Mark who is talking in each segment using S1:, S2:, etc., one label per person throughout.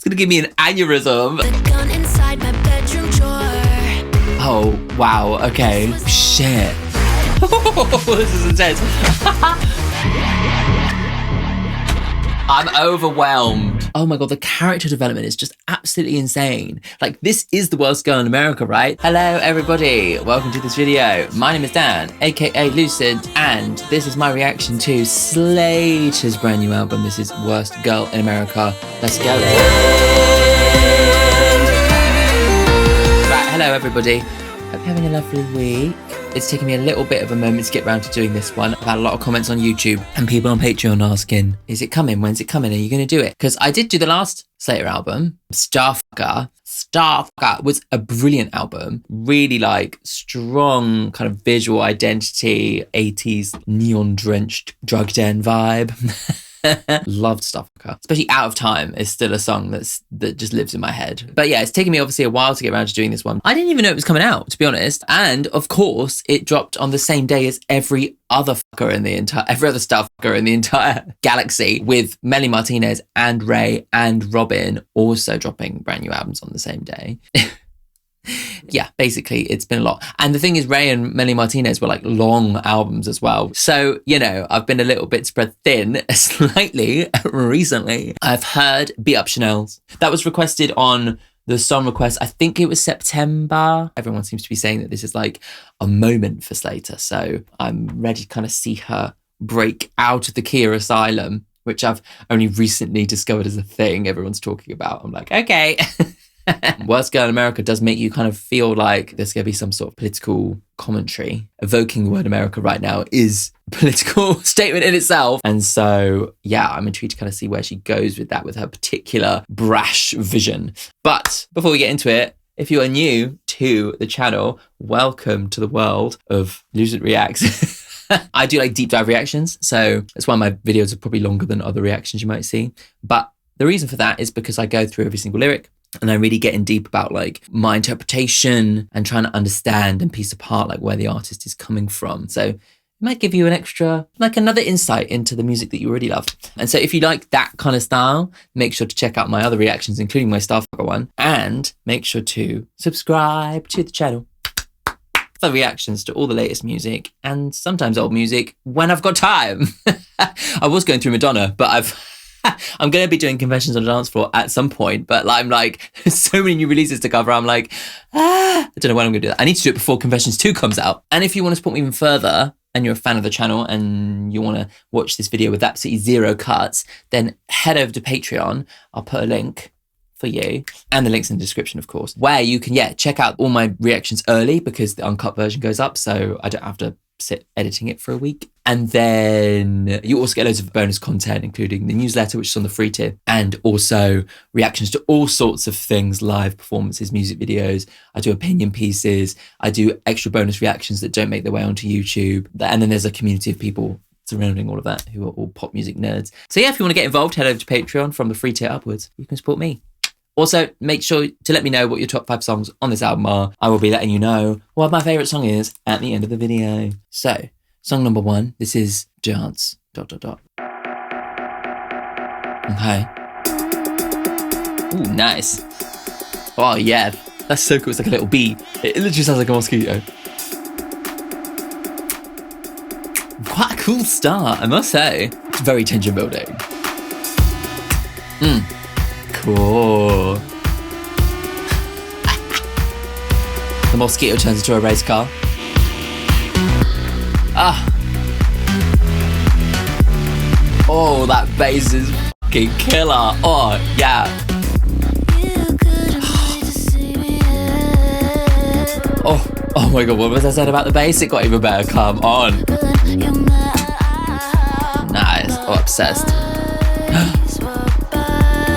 S1: It's gonna give me an aneurysm.
S2: The gun inside my bedroom drawer.
S1: Oh, wow, okay. Shit. This is intense. I'm overwhelmed. Oh my God, the character development is just absolutely insane. Like, this is the worst girl in America, right? Hello, everybody. Welcome to this video. My name is Dan, aka Lucid, and this is my reaction to Slayyyter's brand new album. This is Worst Girl in America. Let's go. Right, hello, everybody. Hope you're having a lovely week. It's taken me a little bit of a moment to get around to doing this one. I've had a lot of comments on YouTube and people on Patreon asking, is it coming? When's it coming? Are you going to do it? Because I did do the last Slayyyter album, Starfucker. Starfucker was a brilliant album. Really like strong kind of visual identity, 80s neon-drenched drug den vibe. Loved Starfucker. Especially Out of Time is still a song that just lives in my head. But yeah, it's taken me obviously a while to get around to doing this one. I didn't even know it was coming out, to be honest. And of course, it dropped on the same day as every other Starfucker in the entire galaxy, with Melly Martinez and Ray and Robin also dropping brand new albums on the same day. Yeah, basically it's been a lot. And the thing is, Ray and Melly Martinez were like long albums as well. So, you know, I've been a little bit spread thin slightly recently. I've heard Beat Up Chanel's. That was requested on the song request. I think it was September. Everyone seems to be saying that this is like a moment for Slayyyter. So I'm ready to kind of see her break out of the Kia asylum, which I've only recently discovered as a thing everyone's talking about. I'm like, okay. Worst Girl in America does make you kind of feel like there's going to be some sort of political commentary. Evoking the word America right now is a political statement in itself. And so, yeah, I'm intrigued to kind of see where she goes with that, with her particular brash vision. But before we get into it, if you are new to the channel, welcome to the world of Lucid Reacts. I do like deep dive reactions, so that's why my videos are probably longer than other reactions you might see. But the reason for that is because I go through every single lyric, and I really get in deep about like my interpretation and trying to understand and piece apart like where the artist is coming from. So it might give you an extra, like another insight into the music that you already love. And so if you like that kind of style, make sure to check out my other reactions, including my Starfucker one, and make sure to subscribe to the channel for reactions to all the latest music and sometimes old music when I've got time. I was going through Madonna, but I'm going to be doing Confessions on the Dance Floor at some point, but I'm like, there's so many new releases to cover. I'm like, I don't know when I'm going to do that. I need to do it before Confessions 2 comes out. And if you want to support me even further and you're a fan of the channel and you want to watch this video with absolutely zero cuts, then head over to Patreon. I'll put a link for you, and the link's in the description, of course, where you can, check out all my reactions early because the uncut version goes up, so I don't have to sit editing it for a week. And then you also get loads of bonus content, including the newsletter, which is on the free tier, and also reactions to all sorts of things, live performances, music videos. I do opinion pieces. I do extra bonus reactions that don't make their way onto YouTube. And then there's a community of people surrounding all of that who are all pop music nerds. So yeah, if you want to get involved, head over to Patreon. From the free tier upwards, you can support me. Also, make sure to let me know what your top 5 songs on this album are. I will be letting you know what my favourite song is at the end of the video. So, song number 1, this is Dance... ... Okay. Ooh, nice. Oh, yeah. That's so cool. It's like a little bee. It literally sounds like a mosquito. Quite a cool start, I must say. It's very tension building. Cool. The mosquito turns into a race car. Oh, that bass is fucking killer. Oh, yeah. Oh my God, what was I said about the bass? It got even better. Come on. Nice. Oh, obsessed.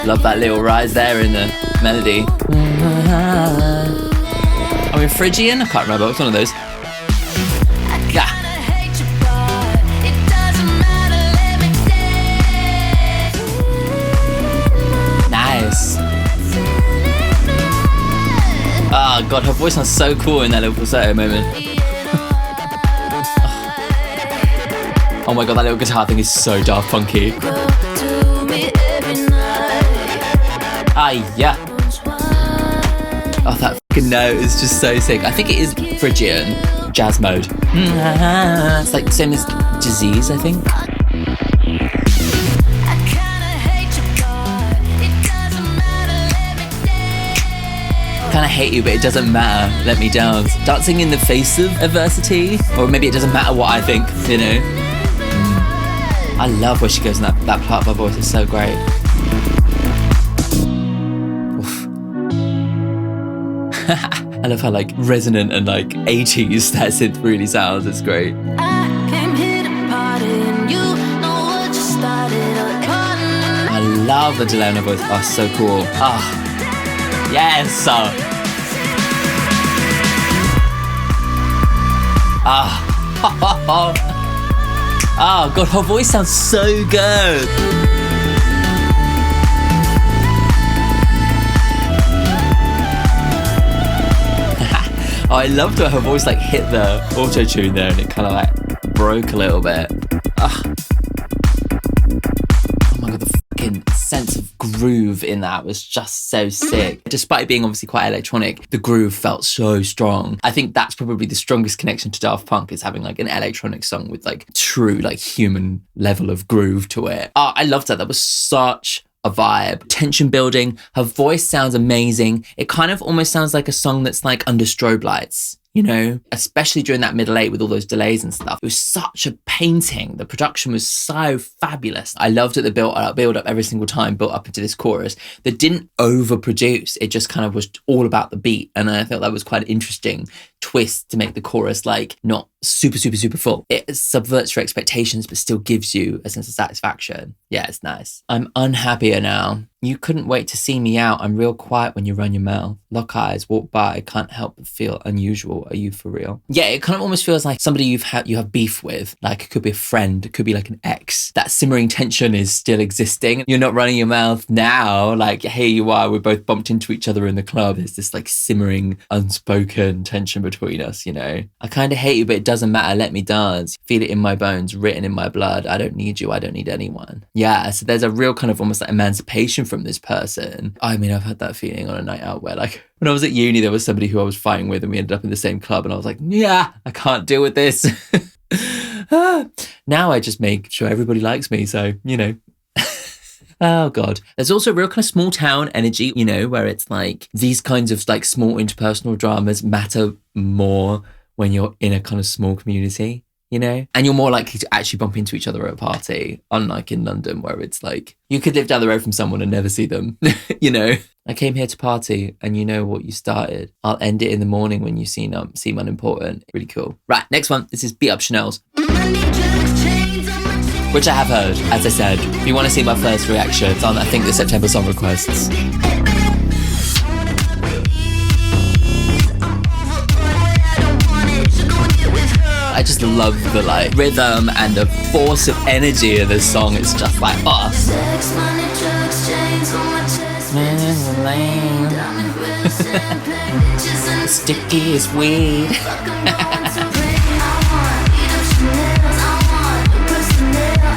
S1: Love that little rise there in the melody. I mean, Phrygian? I can't remember. It's one of those. Yeah. Nice. Oh God, her voice sounds so cool in that little falsetto moment. Oh my God, that little guitar thing is so Daft Punky. Yeah. Oh, that fucking note is just so sick. I think it is Phrygian jazz mode. It's like the same as Disease, I think. Kinda hate you, but it doesn't matter. Let me dance. Dancing in the face of adversity, or maybe it doesn't matter what I think, you know. I love where she goes in that part of her voice. Is so great. I love how like resonant and like 80s that synth really sounds. It's great. I love the delay on her voice. Oh, so cool. Yes. Oh god, her voice sounds so good. Oh, I loved how her voice like hit the auto-tune there and it kind of like broke a little bit. Oh my god, the fucking sense of groove in that was just so sick. Despite being obviously quite electronic, the groove felt so strong. I think that's probably the strongest connection to Daft Punk, is having like an electronic song with like true like human level of groove to it. Oh, I loved that. That was such a vibe. Tension building. Her voice sounds amazing. It kind of almost sounds like a song that's like under strobe lights, you know, especially during that middle eight with all those delays and stuff. It was such a painting. The production was so fabulous. I loved it. The build up every single time, built up into this chorus that didn't overproduce. It just kind of was all about the beat. And I thought that was quite an interesting twist to make the chorus like not super full. It subverts your expectations but still gives you a sense of satisfaction. Yeah, it's nice. I'm unhappier now. You couldn't wait to see me out. I'm real quiet when you run your mouth. Lock eyes, walk by, can't help but feel unusual. Are you for real? Yeah, it kind of almost feels like somebody you have beef with. Like it could be a friend, it could be like an ex. That simmering tension is still existing. You're not running your mouth now. Like, here you are, we're both bumped into each other in the club. There's this like simmering, unspoken tension between us, you know. I kind of hate you, but it doesn't matter. Let me dance. Feel it in my bones, written in my blood. I don't need you. I don't need anyone. Yeah, so there's a real kind of almost like emancipation from this person. I mean, I've had that feeling on a night out where like when I was at uni, there was somebody who I was fighting with and we ended up in the same club and I was like, yeah, I can't deal with this. Now I just make sure everybody likes me. So, you know. Oh God. There's also a real kind of small town energy, you know, where it's like these kinds of like small interpersonal dramas matter more when you're in a kind of small community, you know, and you're more likely to actually bump into each other at a party, unlike in London where it's like you could live down the road from someone and never see them. You know, I came here to party and you know what you started. I'll end it in the morning when you seem unimportant. Really cool. Right, next one. This is Beat Up Chanel's, which I have heard, as I said. If you want to see my first reactions on, I think, the September song requests. I just love the like rhythm and the force of energy of this song. It's just like, oh. Sticky as weed.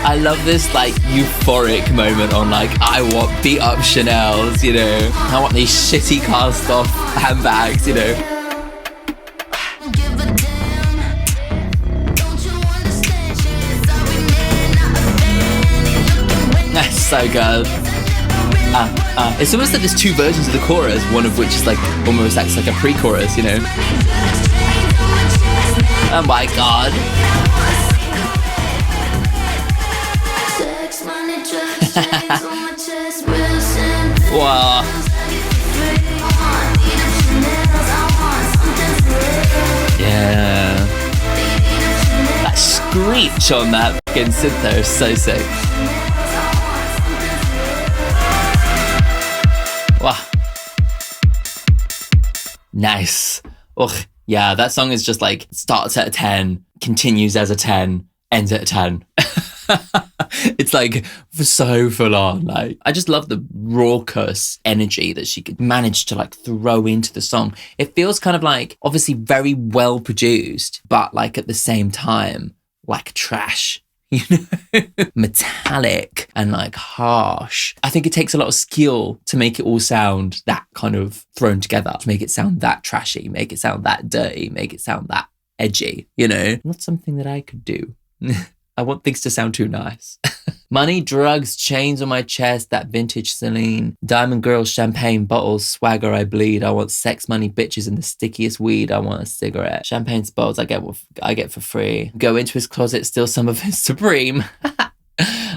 S1: I love this like euphoric moment on like, I want beat up Chanel's, you know. I want these shitty cast off handbags, you know. That's so good. It's almost like there's two versions of the chorus, one of which is like almost acts like a pre-chorus, you know. Oh my god. Wow. Yeah. That screech on that fucking synth there is so sick. Wow. Nice. Ugh. Yeah, that song is just like starts at a 10, continues as a 10, ends at a 10. It's like so full on. Like, I just love the raucous energy that she could manage to like throw into the song. It feels kind of like obviously very well produced, but like at the same time, like trash. you know, metallic and like harsh. I think it takes a lot of skill to make it all sound that kind of thrown together, to make it sound that trashy, make it sound that dirty, make it sound that edgy, you know? Not something that I could do. I want things to sound too nice. Money, drugs, chains on my chest, that vintage Celine. Diamond girls, champagne bottles, swagger I bleed. I want sex, money, bitches, and the stickiest weed. I want a cigarette. Champagne's bottles I get for free. Go into his closet, steal some of his Supreme.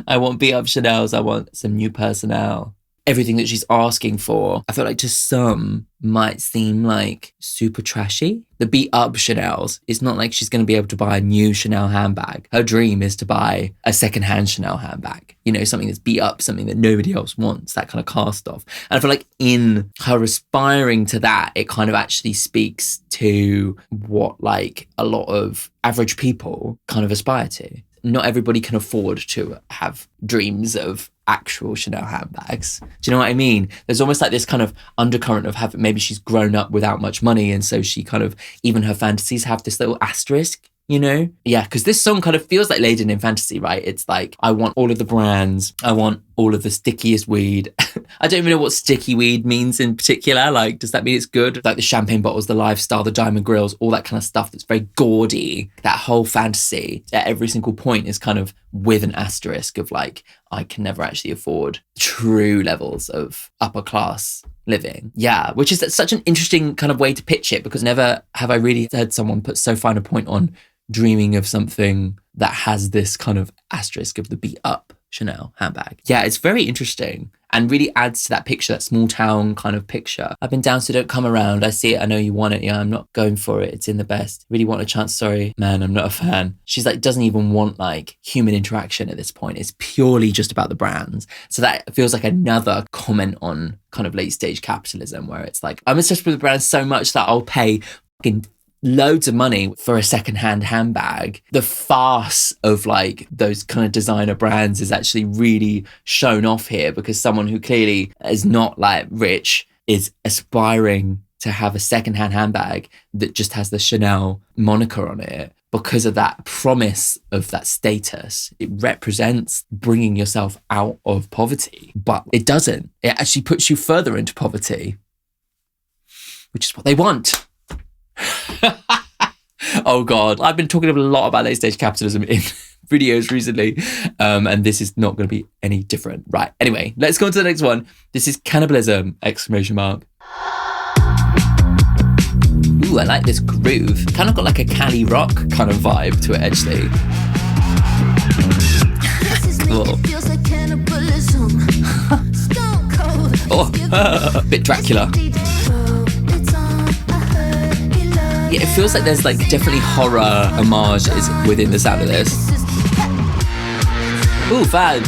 S1: I want beat up Chanel's. I want some new personnel. Everything that she's asking for, I feel like to some might seem like super trashy. The beat up Chanel's, it's not like she's going to be able to buy a new Chanel handbag. Her dream is to buy a secondhand Chanel handbag. You know, something that's beat up, something that nobody else wants, that kind of cast off. And I feel like in her aspiring to that, it kind of actually speaks to what like a lot of average people kind of aspire to. Not everybody can afford to have dreams of actual Chanel handbags. Do you know what I mean? There's almost like this kind of undercurrent of having, maybe she's grown up without much money, and so she kind of, even her fantasies have this little asterisk, you know? Yeah, because this song kind of feels like laden in fantasy, right? It's like, I want all of the brands, I want all of the stickiest weed. I don't even know what sticky weed means in particular. Like, does that mean it's good? Like the champagne bottles, the lifestyle, the diamond grills, all that kind of stuff that's very gaudy. That whole fantasy at every single point is kind of with an asterisk of like, I can never actually afford true levels of upper class living. Yeah, which is such an interesting kind of way to pitch it, because never have I really heard someone put so fine a point on dreaming of something that has this kind of asterisk of the beat up Chanel handbag. Yeah, it's very interesting and really adds to that picture, that small town kind of picture. I've been down, so don't come around. I see it, I know you want it. Yeah, I'm not going for it. It's in the best. Really want a chance. Sorry, man, I'm not a fan. She's like, doesn't even want like human interaction at this point. It's purely just about the brands. So that feels like another comment on kind of late stage capitalism, where it's like, I'm obsessed with the brands so much that I'll pay fucking loads of money for a secondhand handbag. The farce of like those kind of designer brands is actually really shown off here, because someone who clearly is not like rich is aspiring to have a secondhand handbag that just has the Chanel moniker on it. Because of that promise of that status, it represents bringing yourself out of poverty, but it doesn't. It actually puts you further into poverty, which is what they want. Oh God, I've been talking a lot about late stage capitalism in videos recently, and this is not going to be any different. Right, anyway, let's go on to the next one. This is Cannibalism, exclamation mark. Ooh, I like this groove. Kind of got like a Cali rock kind of vibe to it, actually. Oh, bit Dracula. Yeah, it feels like there's like definitely horror homages within the sound of this. Ooh, fun.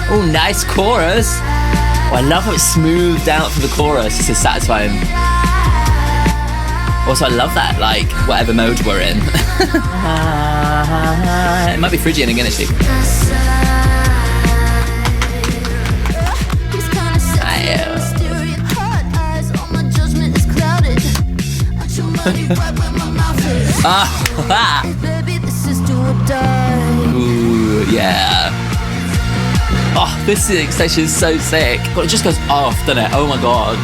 S1: Oh, nice chorus. Oh, I love how it's smoothed out for the chorus. This is satisfying. Also, I love that, like, whatever mode we're in. It might be Phrygian again, actually. Ooh, yeah. Oh, this section is so sick. But it just goes off, doesn't it? Oh my God.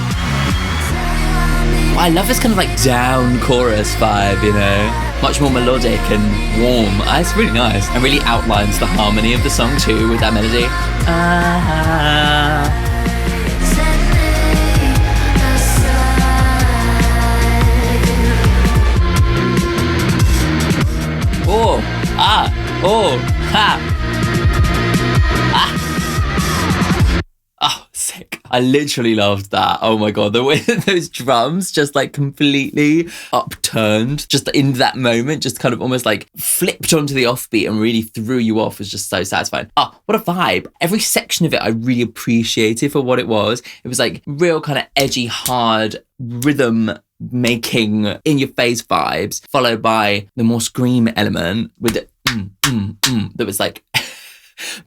S1: I love this kind of like down chorus vibe, you know? Much more melodic and warm. It's really nice. And really outlines the harmony of the song too with that melody. Oh, ah, oh, ha. Ah. Oh, sick. I literally loved that. Oh my God. The way that those drums just like completely upturned just in that moment, just kind of almost like flipped onto the offbeat and really threw you off was just so satisfying. Oh, what a vibe. Every section of it I really appreciated for what it was. It was like real kind of edgy, hard rhythm making in your face vibes, followed by the more scream element with the that was like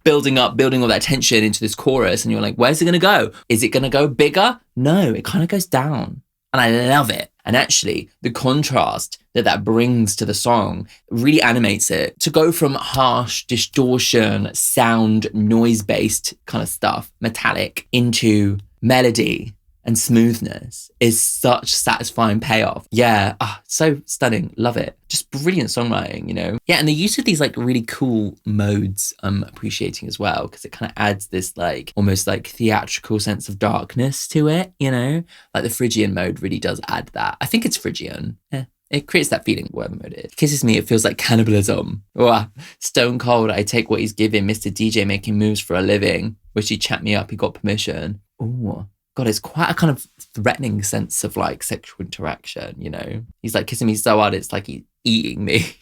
S1: building all that tension into this chorus, and you're like, where's it gonna go? Is it gonna go bigger? No, it kind of goes down And I love it. And actually, the contrast that brings to the song really animates it. To go from harsh distortion, sound, noise-based kind of stuff, metallic, into melody and smoothness is such satisfying payoff. Yeah, so stunning. Love it. Just brilliant songwriting, you know? Yeah, and the use of these like really cool modes I'm appreciating as well, because it kind of adds this like almost like theatrical sense of darkness to it, you know? Like the Phrygian mode really does add that. I think it's Phrygian. Yeah. It creates that feeling, whatever mode it is. Kisses me, it feels like cannibalism. Oh, stone cold, I take what he's giving. Mr. DJ making moves for a living. Wish he chat me up, he got permission. Oh, God, it's quite a kind of threatening sense of like sexual interaction, you know? He's like kissing me so hard, it's like he's eating me.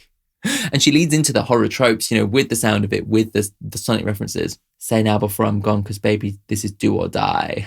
S1: And she leads into the horror tropes, you know, with the sound of it, with the sonic references. Say now before I'm gone, because baby, this is do or die.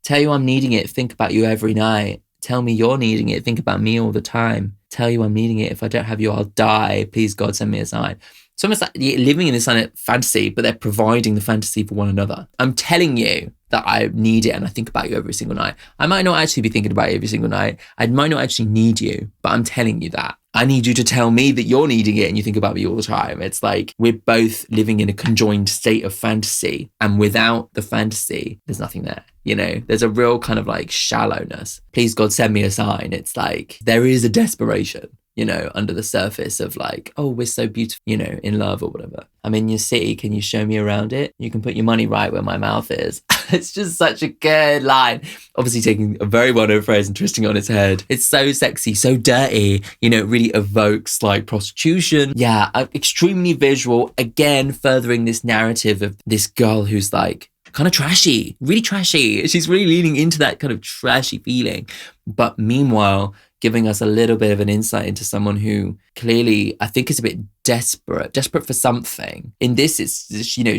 S1: Tell you I'm needing it, think about you every night. Tell me you're needing it, think about me all the time. Tell you I'm needing it, if I don't have you, I'll die. Please, God, send me a sign. It's almost like you're living in this kind of fantasy, but they're providing the fantasy for one another. I'm telling you that I need it and I think about you every single night. I might not actually be thinking about you every single night. I might not actually need you, but I'm telling you that. I need you to tell me that you're needing it and you think about me all the time. It's like we're both living in a conjoined state of fantasy, and without the fantasy, there's nothing there. You know, there's a real kind of like shallowness. Please, God, send me a sign. It's like there is a desperation, you know, under the surface of like, oh, we're so beautiful, you know, in love or whatever. I'm in your city. Can you show me around it? You can put your money right where my mouth is. It's just such a good line. Obviously taking a very well-known phrase and twisting it on its head. It's so sexy, so dirty. You know, it really evokes like prostitution. Yeah, extremely visual. Again, furthering this narrative of this girl who's like kind of trashy, really trashy. She's really leaning into that kind of trashy feeling. But meanwhile, giving us a little bit of an insight into someone who clearly, I think, is a bit desperate for something. In this, it's, you know,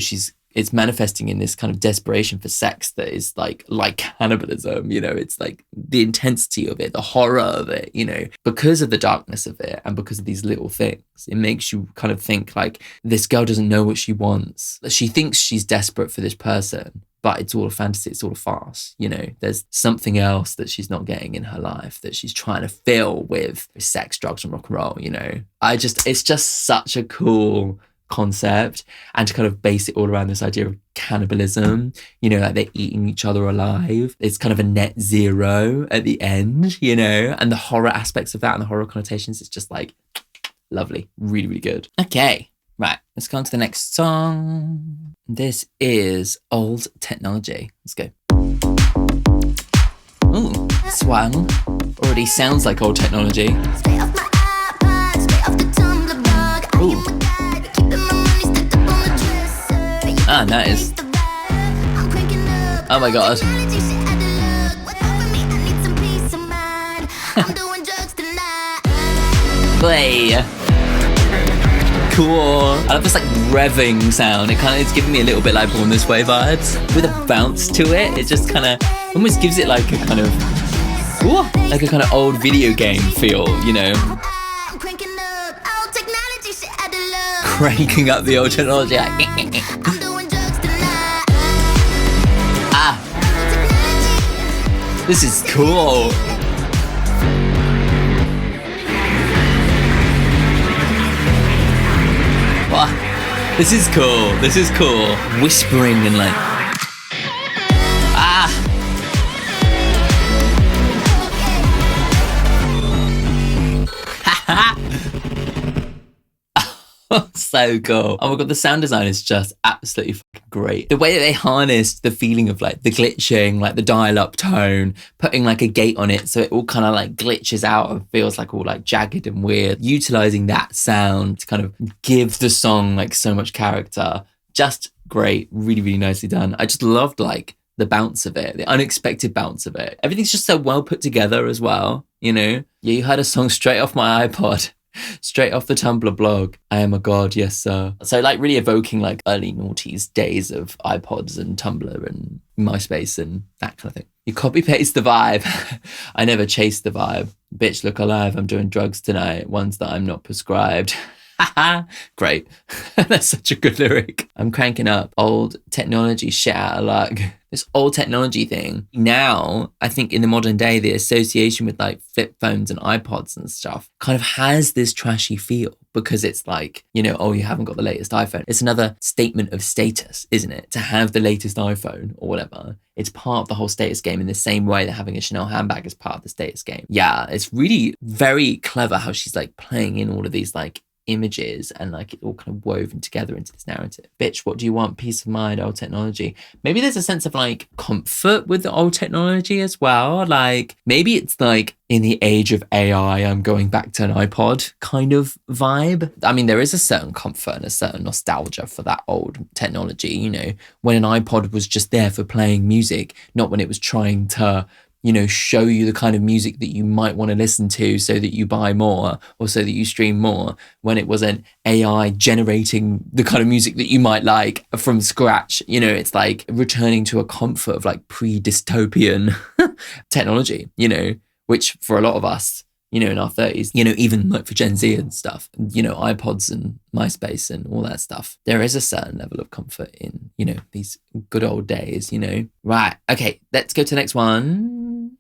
S1: it's manifesting in this kind of desperation for sex that is like cannibalism, you know, it's like the intensity of it, the horror of it, you know, because of the darkness of it and because of these little things, it makes you kind of think like this girl doesn't know what she wants. She thinks she's desperate for this person, but it's all a fantasy, it's all a farce, you know, there's something else that she's not getting in her life that she's trying to fill with sex, drugs and rock and roll, you know. It's just such a cool concept, and to kind of base it all around this idea of cannibalism, you know, like they're eating each other alive. It's kind of a net zero at the end, you know, and the horror aspects of that and the horror connotations, it's just like lovely, really, really good. Okay, right, let's go on to the next song. This is Old Technology. Let's go. Ooh, swang. Already sounds like old technology. Ooh. Ah, nice. Oh my god. Play. Cool. I love this like revving sound. It kind of is giving me a little bit like Born This Way vibes with a bounce to it. It just kind of almost gives it like a kind of like a kind of old video game feel, you know. Cranking up the old technology. This is cool. What? This is cool. This is cool. Whispering and like. So cool. Oh my god, the sound design is just absolutely fucking great. The way that they harnessed the feeling of like the glitching, like the dial-up tone, putting like a gate on it so it all kind of like glitches out and feels like all like jagged and weird. Utilizing that sound to kind of give the song like so much character. Just great. Really, really nicely done. I just loved like the bounce of it, the unexpected bounce of it. Everything's just so well put together as well, you know? Yeah, you heard a song straight off my iPod. Straight off the Tumblr blog. I am a god, yes sir. So like really evoking like early noughties days of iPods and Tumblr and MySpace and that kind of thing. You copy paste the vibe. I never chase the vibe. Bitch, look alive, I'm doing drugs tonight. Ones that I'm not prescribed. Great. That's such a good lyric. I'm cranking up old technology shit out of luck. This old technology thing. Now, I think in the modern day, the association with like flip phones and iPods and stuff kind of has this trashy feel because it's like, you know, oh, you haven't got the latest iPhone. It's another statement of status, isn't it? To have the latest iPhone or whatever. It's part of the whole status game in the same way that having a Chanel handbag is part of the status game. Yeah, it's really very clever how she's like playing in all of these like images and like it all kind of woven together into this narrative. Bitch, what do you want? Peace of mind, old technology. Maybe there's a sense of like comfort with the old technology as well. Like maybe it's like in the age of AI, I'm going back to an iPod kind of vibe. I mean, there is a certain comfort and a certain nostalgia for that old technology, you know, when an iPod was just there for playing music, not when it was trying to, you know, show you the kind of music that you might want to listen to so that you buy more or so that you stream more, when it was an AI generating the kind of music that you might like from scratch. You know, it's like returning to a comfort of like pre-dystopian technology, you know, which for a lot of us, you know, in our 30s, you know, even like for Gen Z and stuff, you know, iPods and MySpace and all that stuff, there is a certain level of comfort in, you know, these good old days, you know. Right. Okay. Let's go to the next one.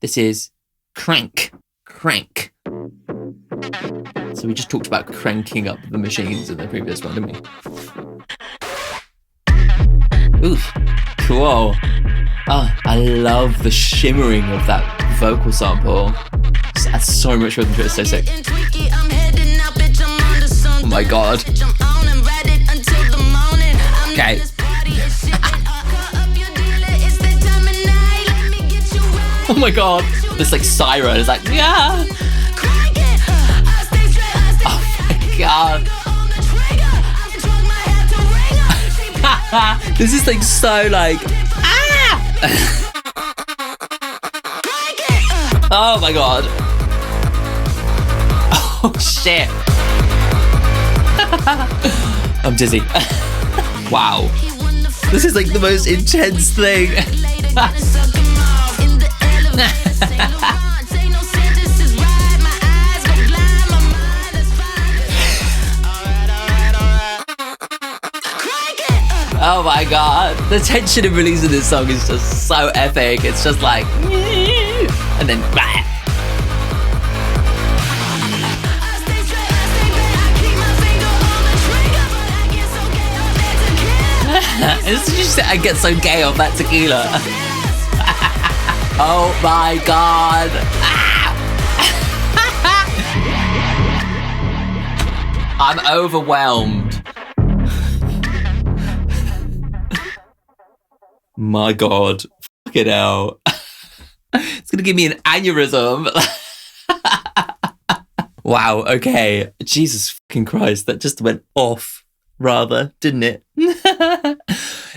S1: This is Crank. Crank. So we just talked about cranking up the machines in the previous one, didn't we? Oof. Cool. Oh, I love the shimmering of that vocal sample. Just adds so much rhythm to it. It's so sick. Oh my god. Okay. Oh my god. This like siren is like, yeah. Oh my god. This is like so like, ah. Oh my god. Oh shit. I'm dizzy. Wow. This is like the most intense thing. Oh my god. The tension and release of this song is just so epic. It's just like, and then it's just, I get so gay off that tequila. Oh my god. I'm overwhelmed. My god. Fucking hell. It's gonna give me an aneurysm. Wow, okay. Jesus fucking Christ, that just went off rather, didn't it?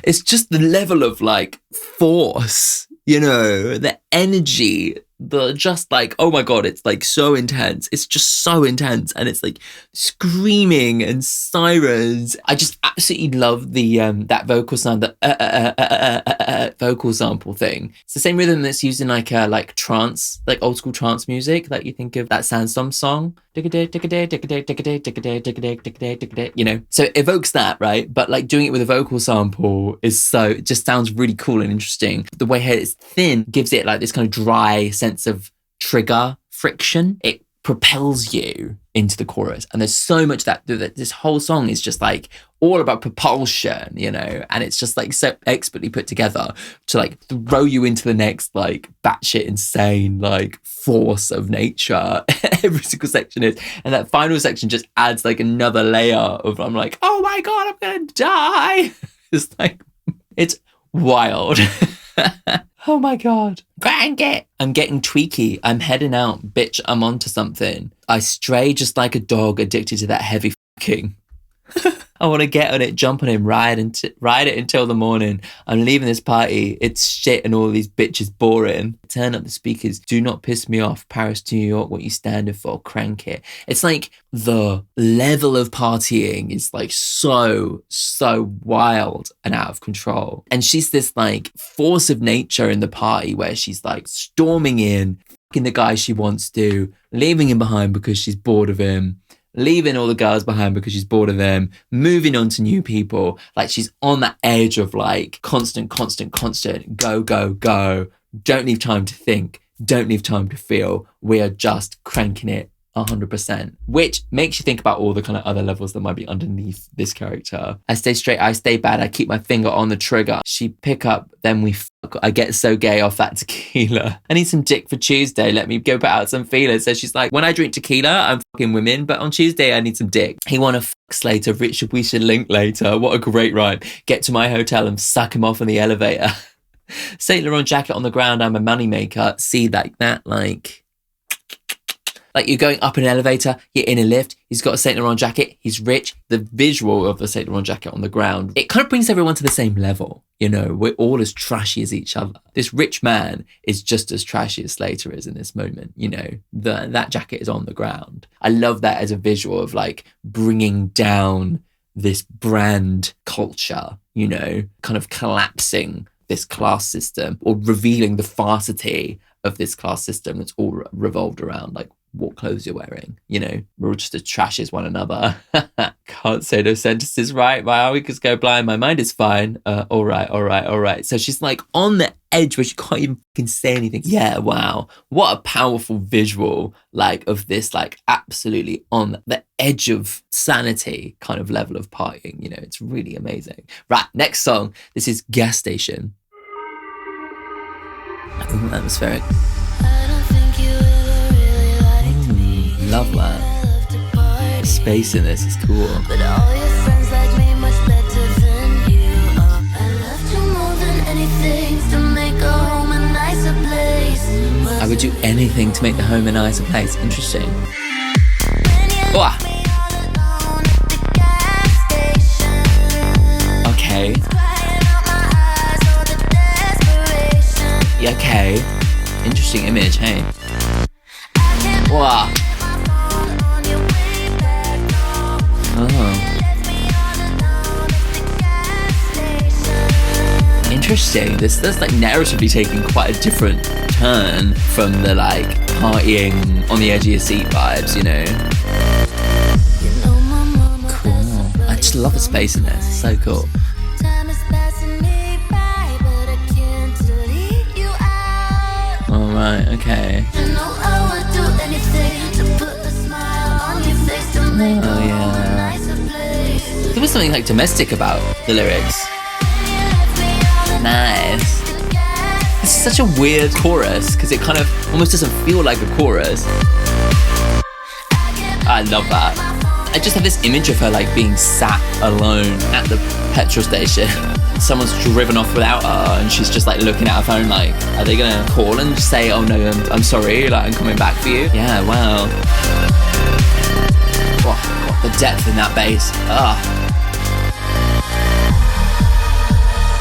S1: It's just the level of like force, you know, the energy, the just like, oh my god, it's like so intense. It's just so intense, and it's like screaming and sirens. I just absolutely love the that vocal sound, that vocal sample thing. It's the same rhythm that's used in like trance, like old school trance music, like you think of that Sandstorm song, you know. So it evokes that, right? But like doing it with a vocal sample is so, it just sounds really cool and interesting. The way it's thin gives it like this kind of dry sense of trigger friction. It propels you into the chorus, and there's so much that this whole song is just like all about propulsion, you know, and it's just like so expertly put together to like throw you into the next like batshit insane like force of nature. Every single section is, and that final section just adds like another layer of, I'm like, oh my god, I'm gonna die. It's like, it's wild. Oh my god. Crank it. I'm getting tweaky. I'm heading out. Bitch, I'm onto something. I stray just like a dog addicted to that heavy fucking. I want to get on it, jump on him, ride it until the morning. I'm leaving this party. It's shit and all these bitches boring. Turn up the speakers. Do not piss me off. Paris to New York, what you standing for? Crank it. It's like the level of partying is like so wild and out of control. And she's this like force of nature in the party where she's like storming in, fucking the guy she wants to, leaving him behind because she's bored of him. leaving all the girls behind because she's bored of them, moving on to new people. Like she's on that edge of like constant, go, go, go. Don't leave time to think. Don't leave time to feel. We are just cranking it 100%, which makes you think about all the kind of other levels that might be underneath this character. I stay straight, I stay bad, I keep my finger on the trigger. She pick up, then we fuck. I get so gay off that tequila. I need some dick for Tuesday. Let me go put out some feelers. So she's like, when I drink tequila, I'm fucking women, but on Tuesday, I need some dick. He wanna fuck Slayyyter, Richard, we should link later. What a great rhyme. Get to my hotel and suck him off in the elevator. Saint Laurent jacket on the ground, I'm a moneymaker. See like that, like you're going up an elevator, you're in a lift, he's got a Saint Laurent jacket, he's rich. The visual of the Saint Laurent jacket on the ground, it kind of brings everyone to the same level. You know, we're all as trashy as each other. This rich man is just as trashy as Slayyyter is in this moment. You know, that jacket is on the ground. I love that as a visual of like bringing down this brand culture, you know, kind of collapsing this class system or revealing the farcity of this class system that's all revolved around like what clothes you're wearing. You know, we're all just as trash as one another. Can't say those sentences right. My eye could go blind. My mind is fine. All right. So she's like on the edge where she can't even fucking say anything. Yeah, wow. What a powerful visual like of this like absolutely on the edge of sanity kind of level of partying. You know, it's really amazing. Right, next song. This is Gas Station. Ooh, atmospheric. Love that. The space in this is cool.
S2: But all your friends like me much better than you. I love you more than anything to make a home a nicer place.
S1: I would do anything to make the home a nicer place. Interesting. Oh. Okay. Yeah, okay. Interesting image, hey. Wow. Oh. Interesting. This like narratively taking quite a different turn from the like partying on the edge of your seat vibes, you know. Cool. I just love the space in this. It's so cool. Alright, okay. Oh yeah. There was something like domestic about the lyrics. Nice. This is such a weird chorus because it kind of almost doesn't feel like a chorus. I love that. I just have this image of her like being sat alone at the petrol station. Someone's driven off without her and she's just like looking at her phone like, are they gonna call and say, oh no, I'm sorry, like I'm coming back for you? Yeah, wow. Oh, the depth in that bass.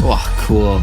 S1: Oh, cool.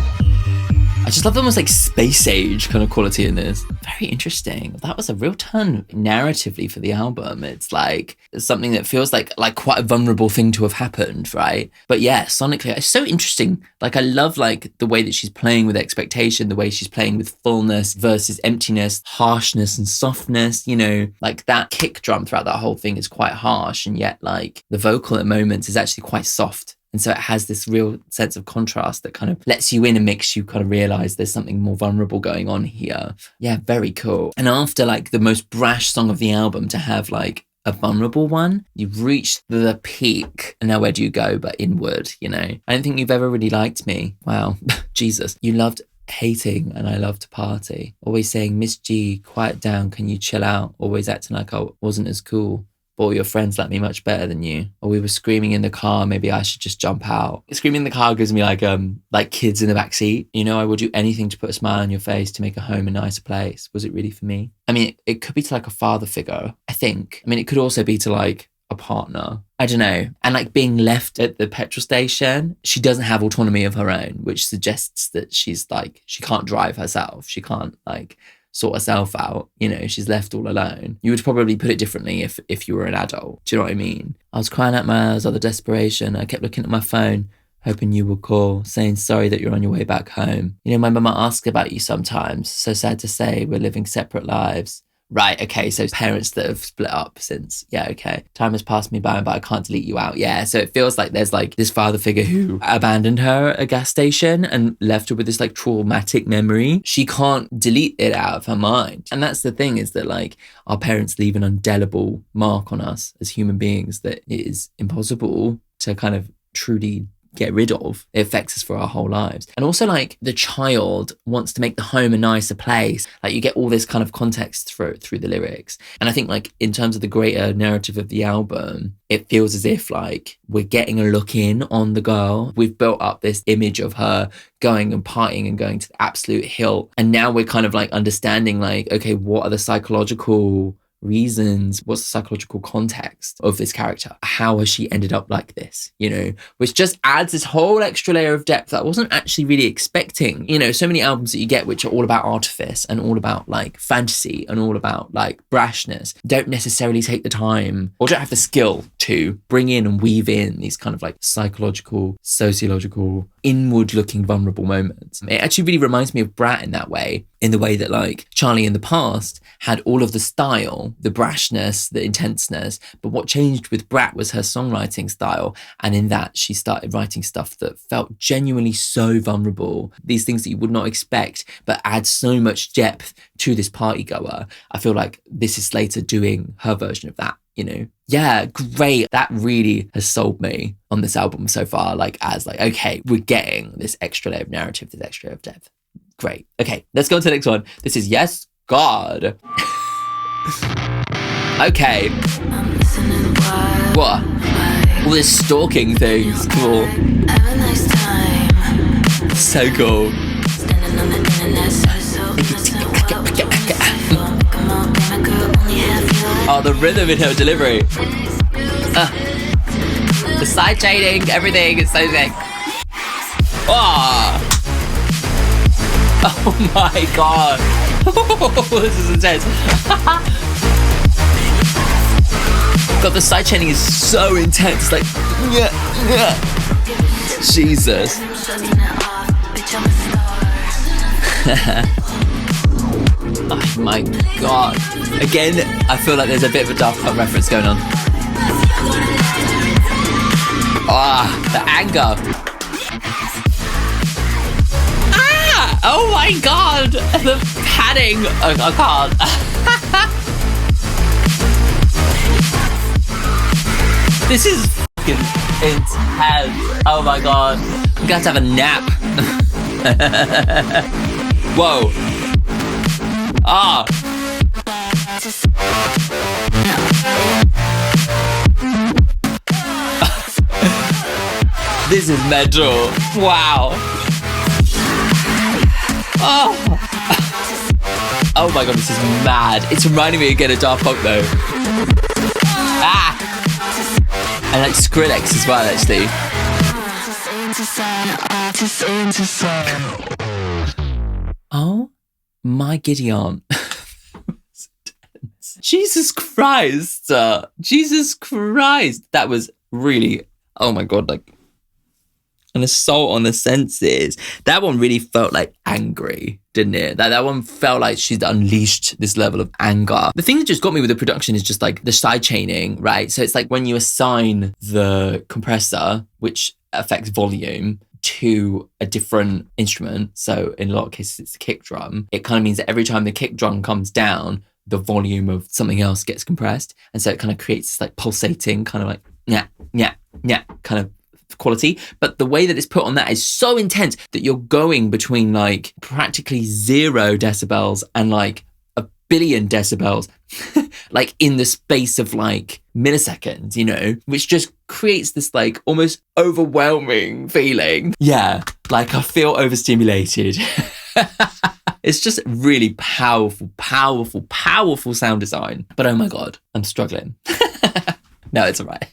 S1: I just love the almost like space age kind of quality in this. Very interesting. That was a real turn narratively for the album. It's like something that feels like quite a vulnerable thing to have happened, right? But yeah, sonically, it's so interesting. Like I love like the way that she's playing with expectation, the way she's playing with fullness versus emptiness, harshness and softness, you know, like that kick drum throughout that whole thing is quite harsh. And yet like the vocal at moments is actually quite soft. And so it has this real sense of contrast that kind of lets you in and makes you kind of realize there's something more vulnerable going on here. Yeah, very cool. And after like the most brash song of the album to have like a vulnerable one, you've reached the peak. And now where do you go but inward, you know? I don't think you've ever really liked me. Wow. Jesus. You loved hating and I loved to party. Always saying, Miss G, quiet down, can you chill out? Always acting like I wasn't as cool. All your friends like me much better than you. Or we were screaming in the car, maybe I should just jump out. Screaming in the car gives me like kids in the back seat. You know, I would do anything to put a smile on your face to make a home a nicer place. Was it really for me? I mean, it could be to like a father figure, I think. I mean, it could also be to like a partner. I don't know. And like being left at the petrol station, she doesn't have autonomy of her own, which suggests that she's like, she can't drive herself. She can't like sort herself out, you know, she's left all alone. You would probably put it differently if you were an adult. Do you know what I mean? I was crying out my eyes, all the desperation. I kept looking at my phone, hoping you would call, saying sorry that you're on your way back home. You know, my mama asks about you sometimes. So sad to say, we're living separate lives. Right, okay, so parents that have split up since, yeah, okay. Time has passed me by, but I can't delete you out. Yeah, so it feels like there's like this father figure who abandoned her at a gas station and left her with this like traumatic memory. She can't delete it out of her mind. And that's the thing, is that like our parents leave an indelible mark on us as human beings that it is impossible to kind of truly get rid of. It affects us for our whole lives. And also like the child wants to make the home a nicer place. Like you get all this kind of context through the lyrics. And I think like in terms of the greater narrative of the album, it feels as if like we're getting a look in on the girl. We've built up this image of her going and partying and going to the absolute hilt. And now we're kind of like understanding like, okay, what are the psychological reasons, what's the psychological context of this character, how has she ended up like this, you know, which just adds this whole extra layer of depth that I wasn't actually really expecting. You know, so many albums that you get which are all about artifice and all about like fantasy and all about like brashness don't necessarily take the time or don't have the skill to bring in and weave in these kind of like psychological, sociological, inward looking vulnerable moments. It actually really reminds me of Brat in that way, in the way that like Charlie in the past had all of the style, the brashness, the intenseness, but what changed with Brat was her songwriting style. And in that she started writing stuff that felt genuinely so vulnerable, these things that you would not expect, but add so much depth to this party goer. I feel like this is Slayyyter doing her version of that, you know? Yeah, great. That really has sold me on this album so far, like as like, okay, we're getting this extra layer of narrative, this extra layer of depth. Great. Okay, let's go on to the next one. This is Yes, God. Okay. What? All this stalking things. Cool. So cool. Oh, the rhythm in her delivery. The side chaining, everything is so sick. Oh. Oh my god. This is intense. God, the side chaining is so intense. Like, Jesus. Oh my god. Again, I feel like there's a bit of a Daft Punk reference going on. The anger. Oh my god! The padding! I can't. This is fucking intense. Oh my god. I'm gonna have to have a nap. Whoa. This is mental. Wow. Oh my god, this is mad. It's reminding me again of Daft Punk though. And like Skrillex as well, actually. Oh my Gideon. Jesus Christ. Jesus Christ. That was really, oh my god, like an assault on the senses. That one really felt like angry, didn't it? That one felt like she'd unleashed this level of anger. The thing that just got me with the production is just like the side chaining, right? So it's like when you assign the compressor, which affects volume, to a different instrument. So in a lot of cases, it's the kick drum. It kind of means that every time the kick drum comes down, the volume of something else gets compressed. And so it kind of creates this like pulsating kind of like, kind of quality. But the way that it's put on that is so intense that you're going between like practically 0 decibels and like a billion decibels like in the space of like milliseconds, you know, which just creates this like almost overwhelming feeling. Yeah, like I feel overstimulated. It's just really powerful sound design. But oh my god, I'm struggling. No, it's all right.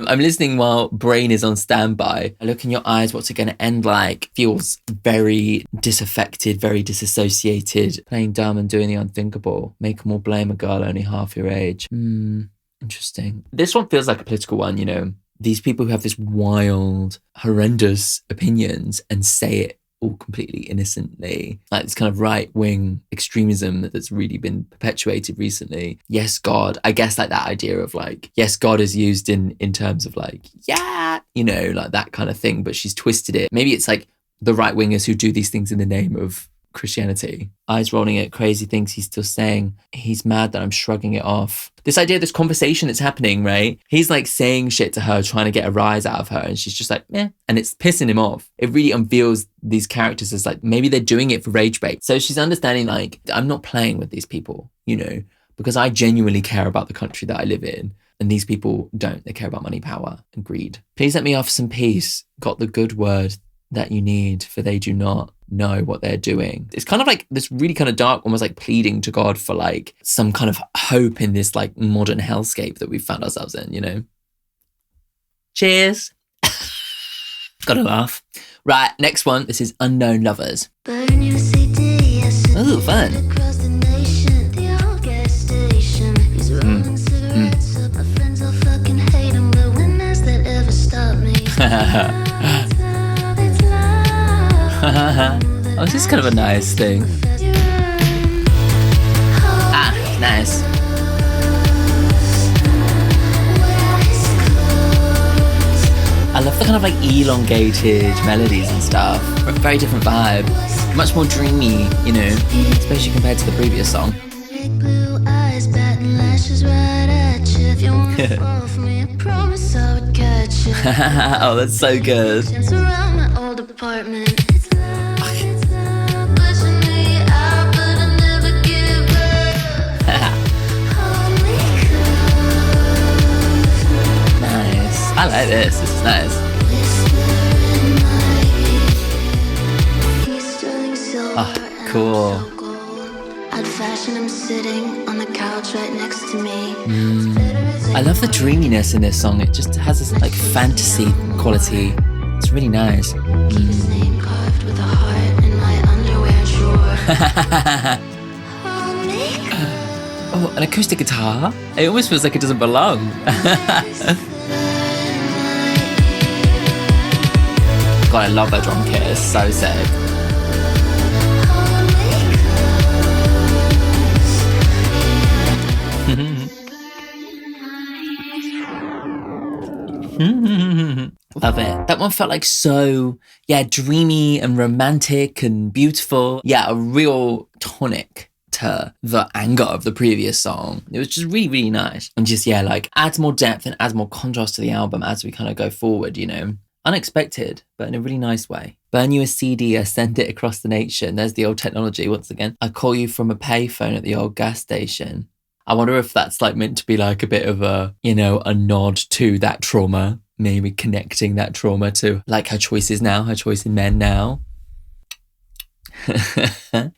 S1: I'm listening while brain is on standby. I look in your eyes, what's it going to end like? Feels very disaffected, very disassociated. Playing dumb and doing the unthinkable. Make them all blame a girl only half your age. Interesting. This one feels like a political one, you know. These people who have this wild, horrendous opinions and say it all completely innocently. Like this kind of right-wing extremism that's really been perpetuated recently. Yes, God. I guess like that idea of like, yes, God is used in terms of like, yeah, you know, like that kind of thing. But she's twisted it. Maybe it's like the right-wingers who do these things in the name of Christianity. Eyes rolling at crazy things he's still saying. He's mad that I'm shrugging it off. This idea, this conversation that's happening, right? He's like saying shit to her, trying to get a rise out of her. And she's just like, meh. And it's pissing him off. It really unveils these characters as like, maybe they're doing it for rage bait. So she's understanding like, I'm not playing with these people, you know, because I genuinely care about the country that I live in. And these people don't. They care about money, power, and greed. Please let me offer some peace. Got the good word that you need, for they do not know what they're doing. It's kind of like this really kind of dark, almost like pleading to God for like some kind of hope in this like modern hellscape that we've found ourselves in, you know? Cheers. Gotta laugh. Right, next one. This is Unknown Lovers. Ooh, fun. Oh, this is kind of a nice thing. Ah, nice. I love the kind of like elongated melodies and stuff. Very different vibe. Much more dreamy, you know, especially compared to the previous song. Oh, that's so good. Nice. I like this. This is nice. Oh, cool. I love the dreaminess in this song. It just has this like fantasy quality. It's really nice. Oh, an acoustic guitar? It almost feels like it doesn't belong. God, I love that drum kit. It's so sick. Love it. That one felt like so, yeah, dreamy and romantic and beautiful. Yeah, a real tonic to the anger of the previous song. It was just really, really nice. And just, yeah, like adds more depth and adds more contrast to the album as we kind of go forward, you know. Unexpected, but in a really nice way. Burn you a CD, I send it across the nation. There's the old technology once again. I call you from a payphone at the old gas station. I wonder if that's like meant to be like a bit of a, you know, a nod to that trauma. Maybe connecting that trauma to like her choices now, her choice in men now.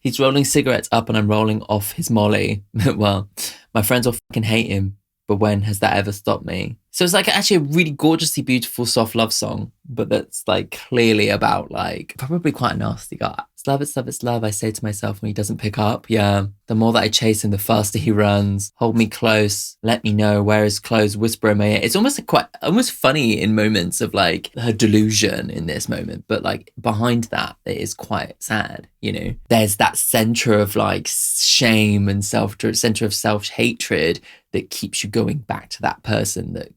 S1: He's rolling cigarettes up and I'm rolling off his molly. Well, my friends all fucking hate him, but when has that ever stopped me? So it's like actually a really gorgeously beautiful soft love song, but that's like clearly about like probably quite a nasty guy. It's love, it's love, it's love, I say to myself when he doesn't pick up. Yeah, the more that I chase him, the faster he runs. Hold me close, let me know where his clothes, whisper in my ear. It's almost like quite almost funny in moments of like her delusion in this moment, but like behind that it is quite sad, you know. There's that center of like shame and center of self-hatred that keeps you going back to that person that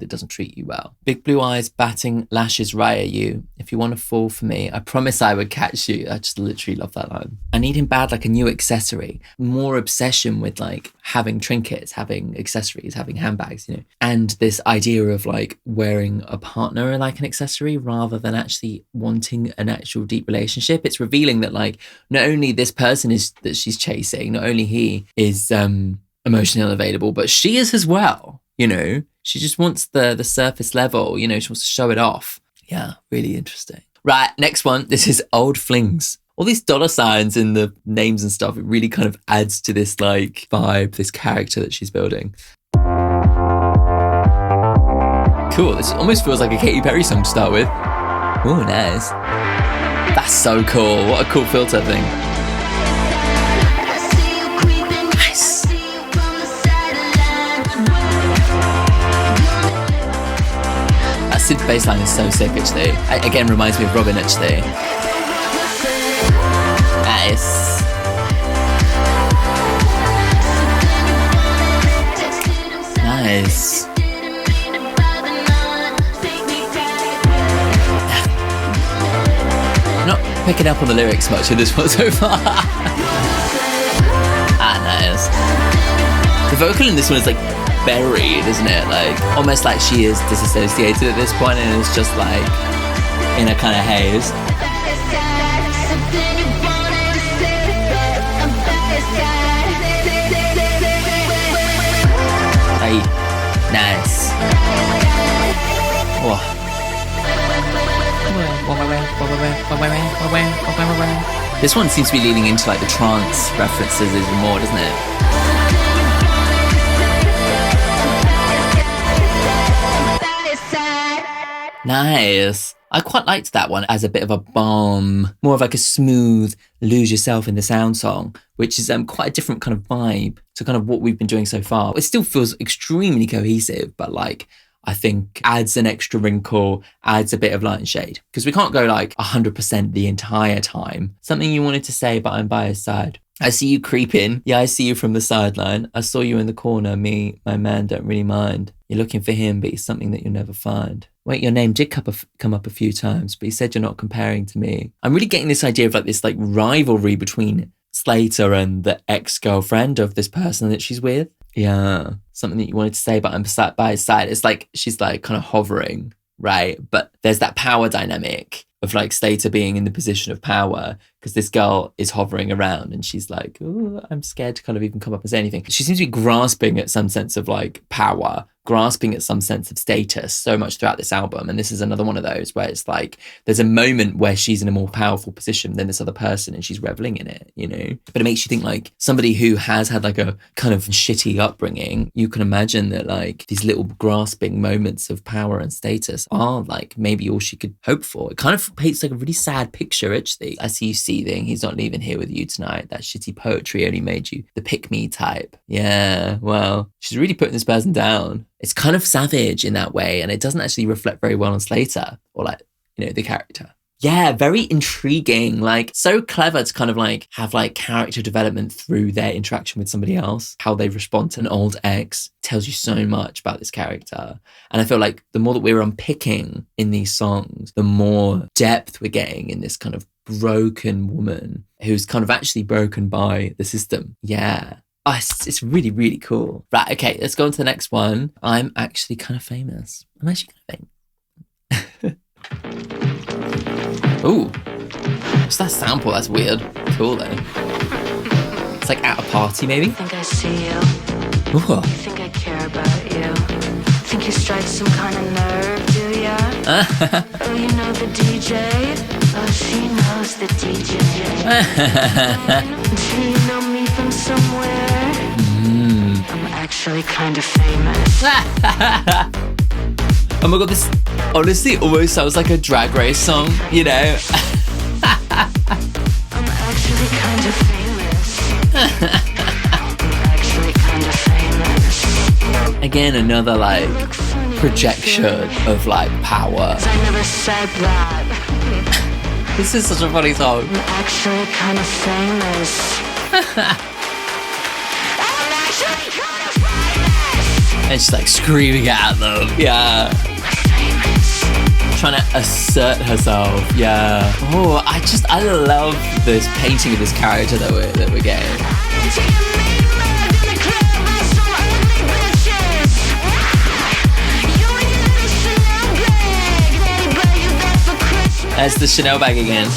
S1: doesn't treat you well. Big blue eyes, batting lashes right at you. If you want to fall for me, I promise I would catch you. I just literally love that line. I need him bad like a new accessory. More obsession with like having trinkets, having accessories, having handbags, you know. And this idea of like wearing a partner like an accessory rather than actually wanting an actual deep relationship. It's revealing that like not only this person is that she's chasing, not only he is emotionally unavailable, but she is as well. You know, she just wants the surface level, you know, she wants to show it off. Yeah, really interesting. Right, next one. This is Old Flings. All these dollar signs in the names and stuff, it really kind of adds to this like vibe, this character that she's building. Cool, this almost feels like a Katy Perry song to start with. Oh, nice. That's so cool. What a cool filter thing. Synth bass line is so sick actually. Again, reminds me of Robin actually. Nice. Nice. I'm not picking up on the lyrics much in this one so far. Nice. The vocal in this one is like buried, isn't it? Like almost like she is disassociated at this point and it's just like in a kind of haze. Hey, nice. Whoa. This one seems to be leaning into like the trance references even more, doesn't it? Nice. I quite liked that one as a bit of a bomb, more of like a smooth lose yourself in the sound song, which is quite a different kind of vibe to kind of what we've been doing so far. It still feels extremely cohesive, but like I think adds an extra wrinkle, adds a bit of light and shade. Because we can't go like 100% the entire time. Something you wanted to say, but I'm by his side. I see you creeping. Yeah, I see you from the sideline. I saw you in the corner. Me, my man, don't really mind. You're looking for him, but he's something that you'll never find. Wait, your name did come up a few times, but he said you're not comparing to me. I'm really getting this idea of like this like rivalry between Slayyyter and the ex-girlfriend of this person that she's with. Yeah, something that you wanted to say, but I'm sat by his side. It's like she's like kind of hovering, right? But there's that power dynamic of like Slayyyter being in the position of power because this girl is hovering around and she's like, oh, I'm scared to kind of even come up and say anything. She seems to be grasping at some sense of like power, grasping at some sense of status so much throughout this album. And this is another one of those where it's like there's a moment where she's in a more powerful position than this other person and she's reveling in it, you know? But it makes you think like somebody who has had like a kind of shitty upbringing, you can imagine that like these little grasping moments of power and status are like maybe all she could hope for. It kind of paints like a really sad picture, actually. I see you seething. He's not leaving here with you tonight. That shitty poetry only made you the pick-me type. Yeah, well, she's really putting this person down. It's kind of savage in that way, and it doesn't actually reflect very well on Slayyyter or like, you know, the character. Yeah, very intriguing, like so clever to kind of like have like character development through their interaction with somebody else. How they respond to an old ex tells you so much about this character. And I feel like the more that we're unpicking in these songs, the more depth we're getting in this kind of broken woman who's kind of actually broken by the system. Yeah. Oh, it's really, really cool. Right, okay, let's go on to the next one. I'm actually kind of famous. I'm actually kind of famous. Ooh, what's that sample? That's weird. Cool though. It's like at a party maybe?
S3: I think I see you.
S1: Ooh.
S3: I think I care about you. Think you strike some kind of nerve, do ya? Oh, you know the DJ? Oh, she knows the DJ. Do you know me from somewhere? I'm actually kind of famous.
S1: Oh my god, this honestly almost sounds like a Drag Race song, you know?
S3: I'm actually kind of famous. I'm actually kind of famous.
S1: Again, another like projection of like power.
S3: I never said that.
S1: This is such a funny song.
S3: I'm actually kind of famous. I'm actually kind of famous.
S1: And she's like screaming at them. Yeah. Trying to assert herself. Yeah. Oh, I love this painting of this character that we're getting. That's the Chanel bag again.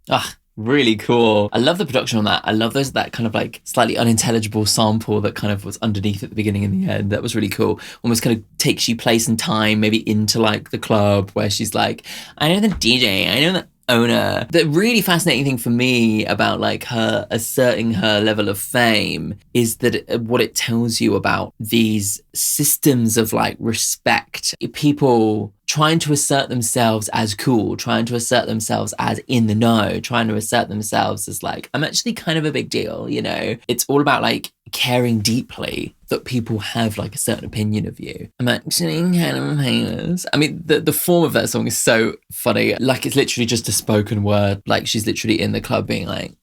S1: Ah, really cool. I love the production on that. I love that kind of like slightly unintelligible sample that kind of was underneath at the beginning and the end. That was really cool. Almost kind of takes you place and time, maybe into like the club where she's like, I know the DJ, I know the owner. The really fascinating thing for me about like her asserting her level of fame is that what it tells you about these systems of like respect, people trying to assert themselves as cool, trying to assert themselves as in the know, trying to assert themselves as like, I'm actually kind of a big deal, you know? It's all about like caring deeply that people have like a certain opinion of you. I'm actually kind of famous. I mean, the form of that song is so funny. Like, it's literally just a spoken word. Like, she's literally in the club being like,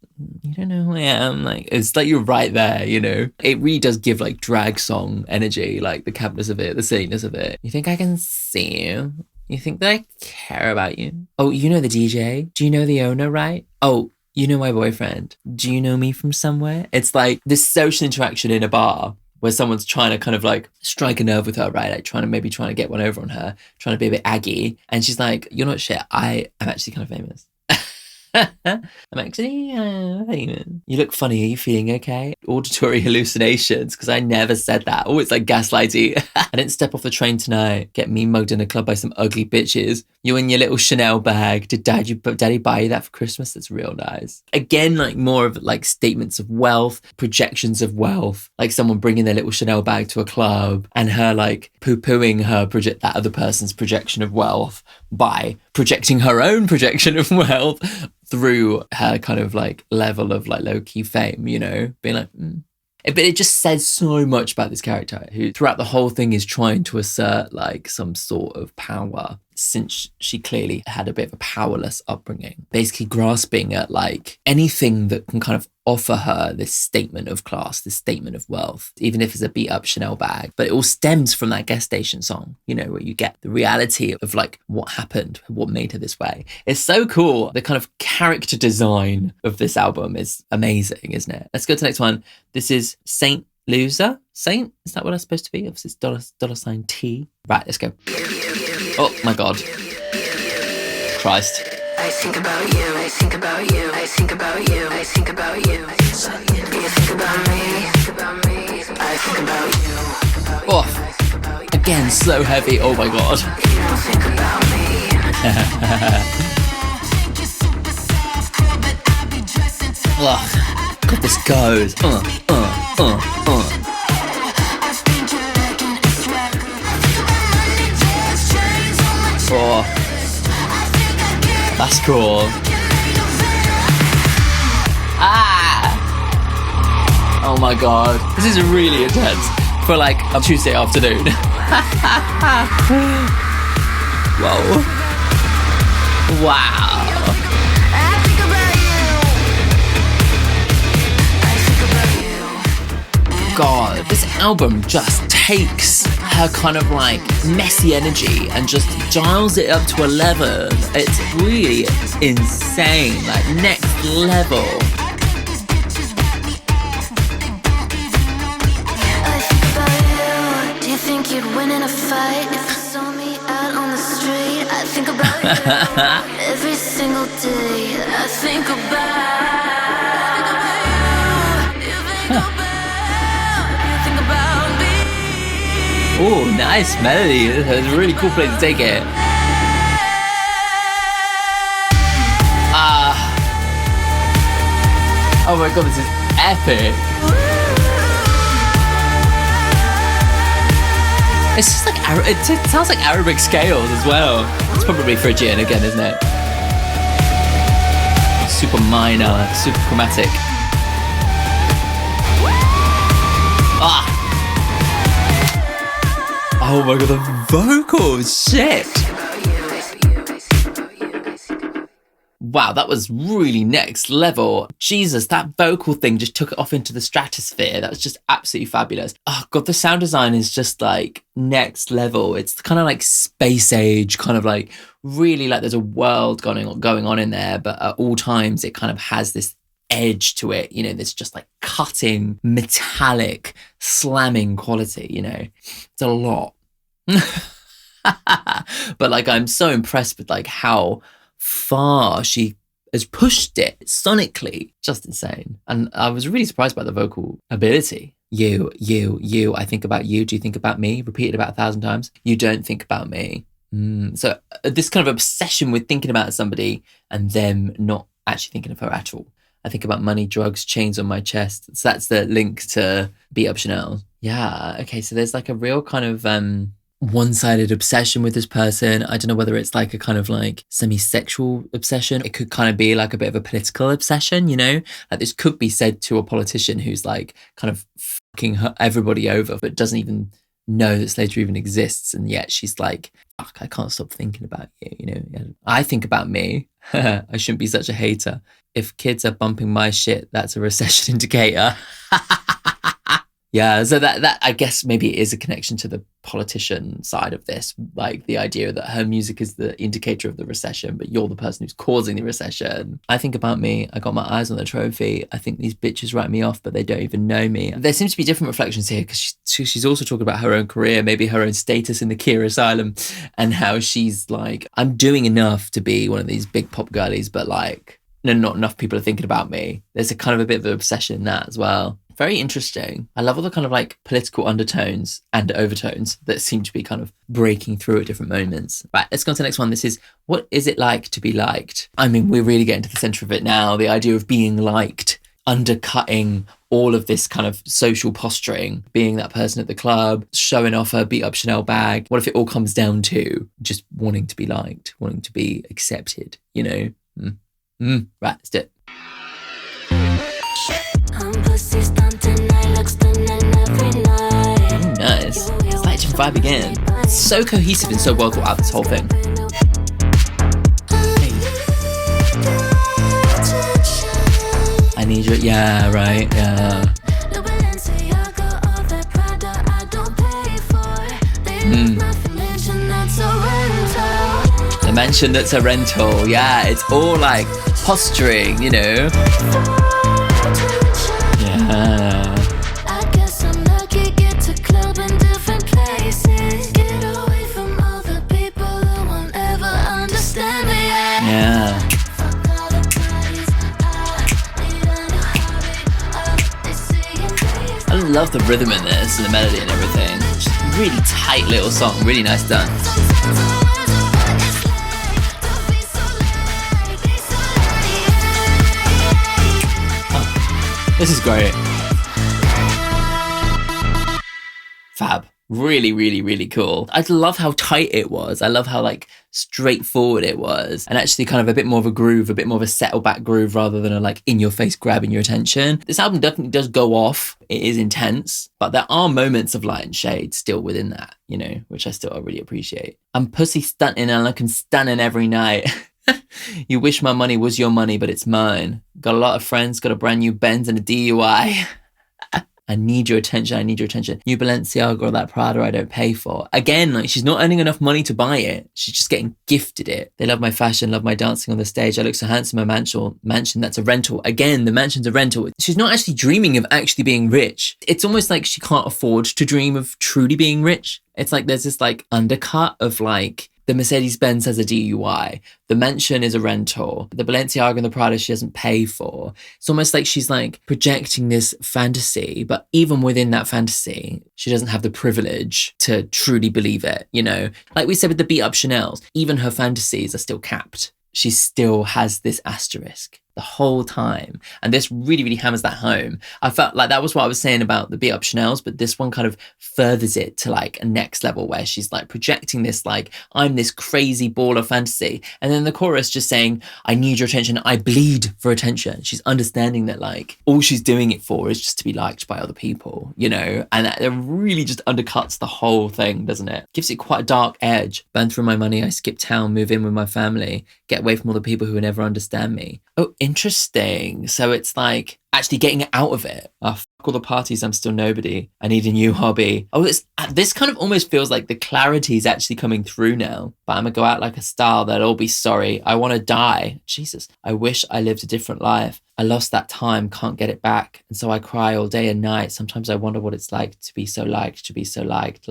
S1: you don't know who I am. Like, it's like you're right there, you know? It really does give like drag song energy, like the campness of it, the silliness of it. You think I can see you? You think that I care about you? Oh, you know the DJ? Do you know the owner, right? Oh, you know my boyfriend. Do you know me from somewhere? It's like this social interaction in a bar where someone's trying to kind of like strike a nerve with her, right? Like trying to get one over on her, trying to be a bit aggy. And she's like, you're not shit. I am actually kind of famous. I'm actually famous. You look funny. Are you feeling okay? Auditory hallucinations, because I never said that. Oh, it's like gaslighty. I didn't step off the train tonight. Get me mugged in a club by some ugly bitches. You in your little Chanel bag. Did daddy buy you that for Christmas? That's real nice. Again, like more of like statements of wealth, projections of wealth. Like someone bringing their little Chanel bag to a club and her like poo-pooing that other person's projection of wealth by projecting her own projection of wealth through her kind of like level of like low-key fame, you know, being like, But it just says so much about this character who throughout the whole thing is trying to assert like some sort of power, since she clearly had a bit of a powerless upbringing, basically grasping at like anything that can kind of offer her this statement of class, this statement of wealth, even if it's a beat up Chanel bag. But it all stems from that gas station song, you know, where you get the reality of like what happened, what made her this way. It's so cool. The kind of character design of this album is amazing, isn't it? Let's go to the next one. This is Saint Loser. Saint? Is that what it's supposed to be? Obviously it's dollar sign T. Right, let's go. Oh my God. Christ.
S3: I think about you, I think about you, I think about you, I think about you. You think about me, I think about you.
S1: Oh, again, so heavy. Oh my God.
S3: You don't think about me.
S1: Ugh. God, this goes. Oh, that's cool. Oh my God, this is really intense for like a Tuesday afternoon. Whoa. Wow. God, this album just takes her kind of like messy energy and just dials it up to 11. It's really insane, like next level.
S2: I think about you. Do you think you'd win in a fight if you saw me out on the street? I think about you every single day. I think about
S1: Oh, nice melody. It's a really cool place to take it. Oh my God, this is epic. It's just like, it sounds like Arabic scales as well. It's probably Phrygian again, isn't it? Super minor, super chromatic. Oh my God, the vocals, shit. Wow, that was really next level. Jesus, that vocal thing just took it off into the stratosphere. That was just absolutely fabulous. Oh God, the sound design is just like next level. It's kind of like space age, kind of like really like there's a world going on in there, but at all times it kind of has this edge to it, you know, this just like cutting, metallic, slamming quality, you know. It's a lot. But like I'm so impressed with like how far she has pushed it sonically. Just insane. And I was really surprised by the vocal ability. You, I think about you. Do you think about me? Repeated about 1,000 times. You don't think about me. So this kind of obsession with thinking about somebody and them not actually thinking of her at all. I think about money, drugs, chains on my chest. So that's the link to Beat Up Chanel. Yeah, okay, so there's like a real kind of one-sided obsession with this person. I don't know whether it's like a kind of like semi-sexual obsession. It could kind of be like a bit of a political obsession, you know? Like this could be said to a politician who's like kind of fucking everybody over, but doesn't even know that Slayyyter even exists. And yet she's like, fuck, I can't stop thinking about you, you know? I think about me. I shouldn't be such a hater. If kids are bumping my shit, that's a recession indicator. Yeah, so that I guess maybe it is a connection to the politician side of this, like the idea that her music is the indicator of the recession, but you're the person who's causing the recession. I think about me, I got my eyes on the trophy. I think these bitches write me off, but they don't even know me. There seems to be different reflections here because she's also talking about her own career, maybe her own status in the Kia asylum, and how she's like, I'm doing enough to be one of these big pop girlies, but like, no, not enough people are thinking about me. There's a kind of a bit of an obsession in that as well. Very interesting. I love all the kind of like political undertones and overtones that seem to be kind of breaking through at different moments. Right, let's go on to the next one. This is, what is it like to be liked? I mean, we're really getting to the centre of it now. The idea of being liked, undercutting all of this kind of social posturing, being that person at the club, showing off her beat up Chanel bag. What if it all comes down to just wanting to be liked, wanting to be accepted, you know? Right, let's do it. Nice. It's like some vibe again. It's so cohesive and so well thought out, this whole thing. Hey. I need you. Yeah, right. Yeah. The mansion that's a rental. Yeah, it's all like posturing, you know. Yeah. I love the rhythm in this and the melody and everything. Just really tight little song, really nice done. Oh, this is great. Fab. Really, really, really cool. I love how tight it was. I love how like straightforward it was, and actually kind of a bit more of a groove, a bit more of a settle back groove rather than a like in your face grabbing your attention. This album definitely does go off. It is intense, but there are moments of light and shade still within that, you know, which I really appreciate. I'm pussy stunting and looking stunning every night. You wish my money was your money, but it's mine. Got a lot of friends, got a brand new Benz and a DUI. I need your attention. I need your attention. New Balenciaga or that Prada I don't pay for. Again, like she's not earning enough money to buy it. She's just getting gifted it. They love my fashion, love my dancing on the stage. I look so handsome. My mansion that's a rental. Again, the mansion's a rental. She's not actually dreaming of actually being rich. It's almost like she can't afford to dream of truly being rich. It's like there's this like undercut of like, the Mercedes-Benz has a DUI. The mansion is a rental. The Balenciaga and the Prada she doesn't pay for. It's almost like she's like projecting this fantasy, but even within that fantasy, she doesn't have the privilege to truly believe it, you know? Like we said with the beat up Chanel's, even her fantasies are still capped. She still has this asterisk the whole time. And this really, really hammers that home. I felt like that was what I was saying about the beat up Chanel's, but this one kind of furthers it to like a next level where she's like projecting this, like, I'm this crazy baller fantasy. And then the chorus just saying, I need your attention. I bleed for attention. She's understanding that like all she's doing it for is just to be liked by other people, you know? And that really just undercuts the whole thing, doesn't it? Gives it quite a dark edge. Burn through my money. I skip town, move in with my family, get away from all the people who will never understand me. Oh, interesting. So it's like actually getting out of it. Oh, fuck all the parties, I'm still nobody. I need a new hobby. Oh, this kind of almost feels like the clarity is actually coming through now. But I'm gonna go out like a star, they'll all be sorry. I want to die. Jesus, I wish I lived a different life. I lost that time, can't get it back. And so I cry all day and night. Sometimes I wonder what it's like to be so liked, to be so liked.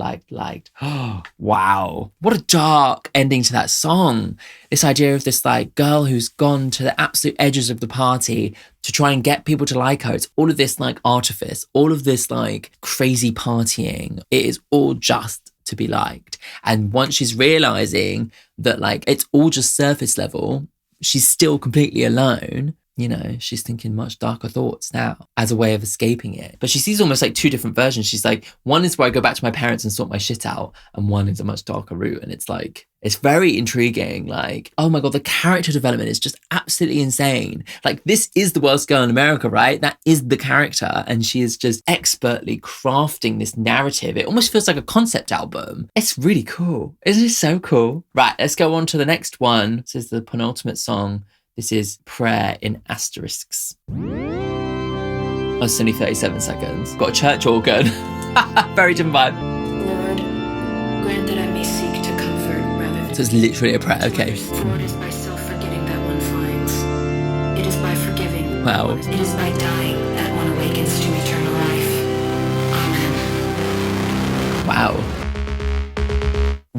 S1: Oh, wow. What a dark ending to that song. This idea of this like girl who's gone to the absolute edges of the party to try and get people to like her. It's all of this like artifice, all of this like crazy partying. It is all just to be liked. And once she's realizing that like it's all just surface level, she's still completely alone. you know, she's thinking much darker thoughts now as a way of escaping it. But she sees almost like two different versions. She's like, one is where I go back to my parents and sort my shit out, and one is a much darker route. And it's like, it's very intriguing. Like, oh my God, the character development is just absolutely insane. Like, this is the worst girl in America, right? That is the character. And she is just expertly crafting this narrative. It almost feels like a concept album. It's really cool. Isn't it so cool? Right, let's go on to the next one. This is the penultimate song. This is Prayer in Asterisks. Oh, it's only 37 seconds. Got a church organ. Very different vibe.
S3: Lord, grant that I may seek to comfort rather than...
S1: So it's literally a prayer, okay.
S3: For it is by self-forgetting that one finds. It is by forgiving.
S1: Wow.
S3: It is by dying that one awakens to eternal life. Amen.
S1: Wow.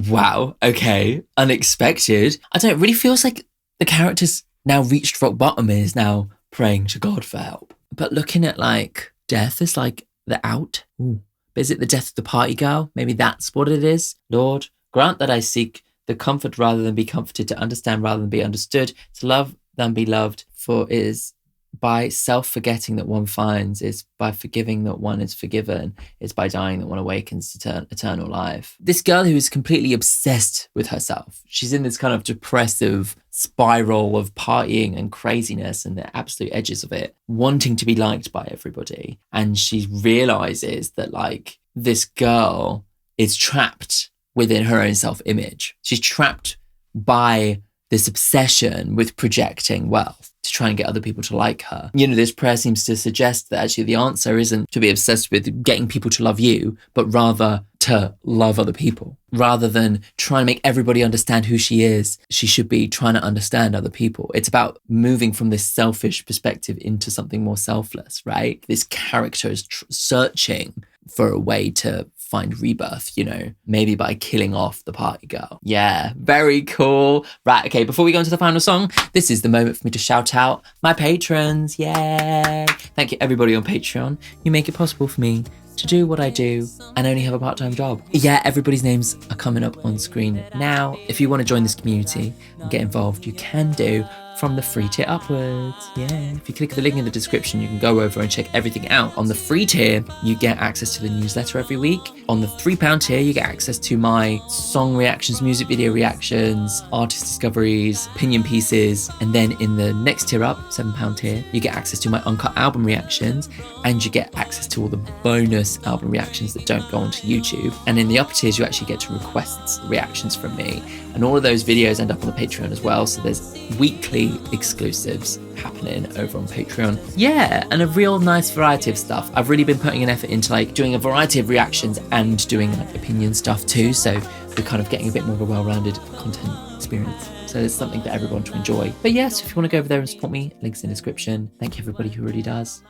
S1: Wow. Okay. Unexpected. I don't know, it really feels like the character's now reached rock bottom and is now praying to God for help. But looking at like death is like the out. Ooh. But is it the death of the party girl? Maybe that's what it is. Lord, grant that I seek the comfort rather than be comforted, to understand rather than be understood, to love than be loved, for it is by self-forgetting that one finds, is by forgiving that one is forgiven, is by dying that one awakens to eternal life. This girl who is completely obsessed with herself, she's in this kind of depressive spiral of partying and craziness and the absolute edges of it, wanting to be liked by everybody. And she realizes that like this girl is trapped within her own self-image. She's trapped by this obsession with projecting wealth to try and get other people to like her. You know, this prayer seems to suggest that actually the answer isn't to be obsessed with getting people to love you, but rather to love other people. Rather than trying to make everybody understand who she is, she should be trying to understand other people. It's about moving from this selfish perspective into something more selfless, right? This character is searching for a way to find rebirth, you know, maybe by killing off the party girl. Yeah, very cool. Right, okay, before we go into the final song, this is the moment for me to shout out my patrons. Yay! Thank you everybody on Patreon. You make it possible for me to do what I do and only have a part-time job. Yeah, everybody's names are coming up on screen now. If you want to join this community and get involved, you can do from the free tier upwards. Yeah, if you click the link in the description, you can go over and check everything out. On the free tier, you get access to the newsletter every week. On the £3 tier, you get access to my song reactions, music video reactions, artist discoveries, opinion pieces. And then in the next tier up, £7 tier, you get access to my uncut album reactions, and you get access to all the bonus album reactions that don't go onto YouTube. And in the upper tiers, you actually get to request reactions from me. And all of those videos end up on the Patreon as well. So there's weekly exclusives happening over on Patreon. Yeah, and a real nice variety of stuff. I've really been putting an effort into like doing a variety of reactions and doing like opinion stuff too. So we're kind of getting a bit more of a well-rounded content experience. So it's something for everyone to enjoy. But yes, if you want to go over there and support me, links in the description. Thank you everybody who really does.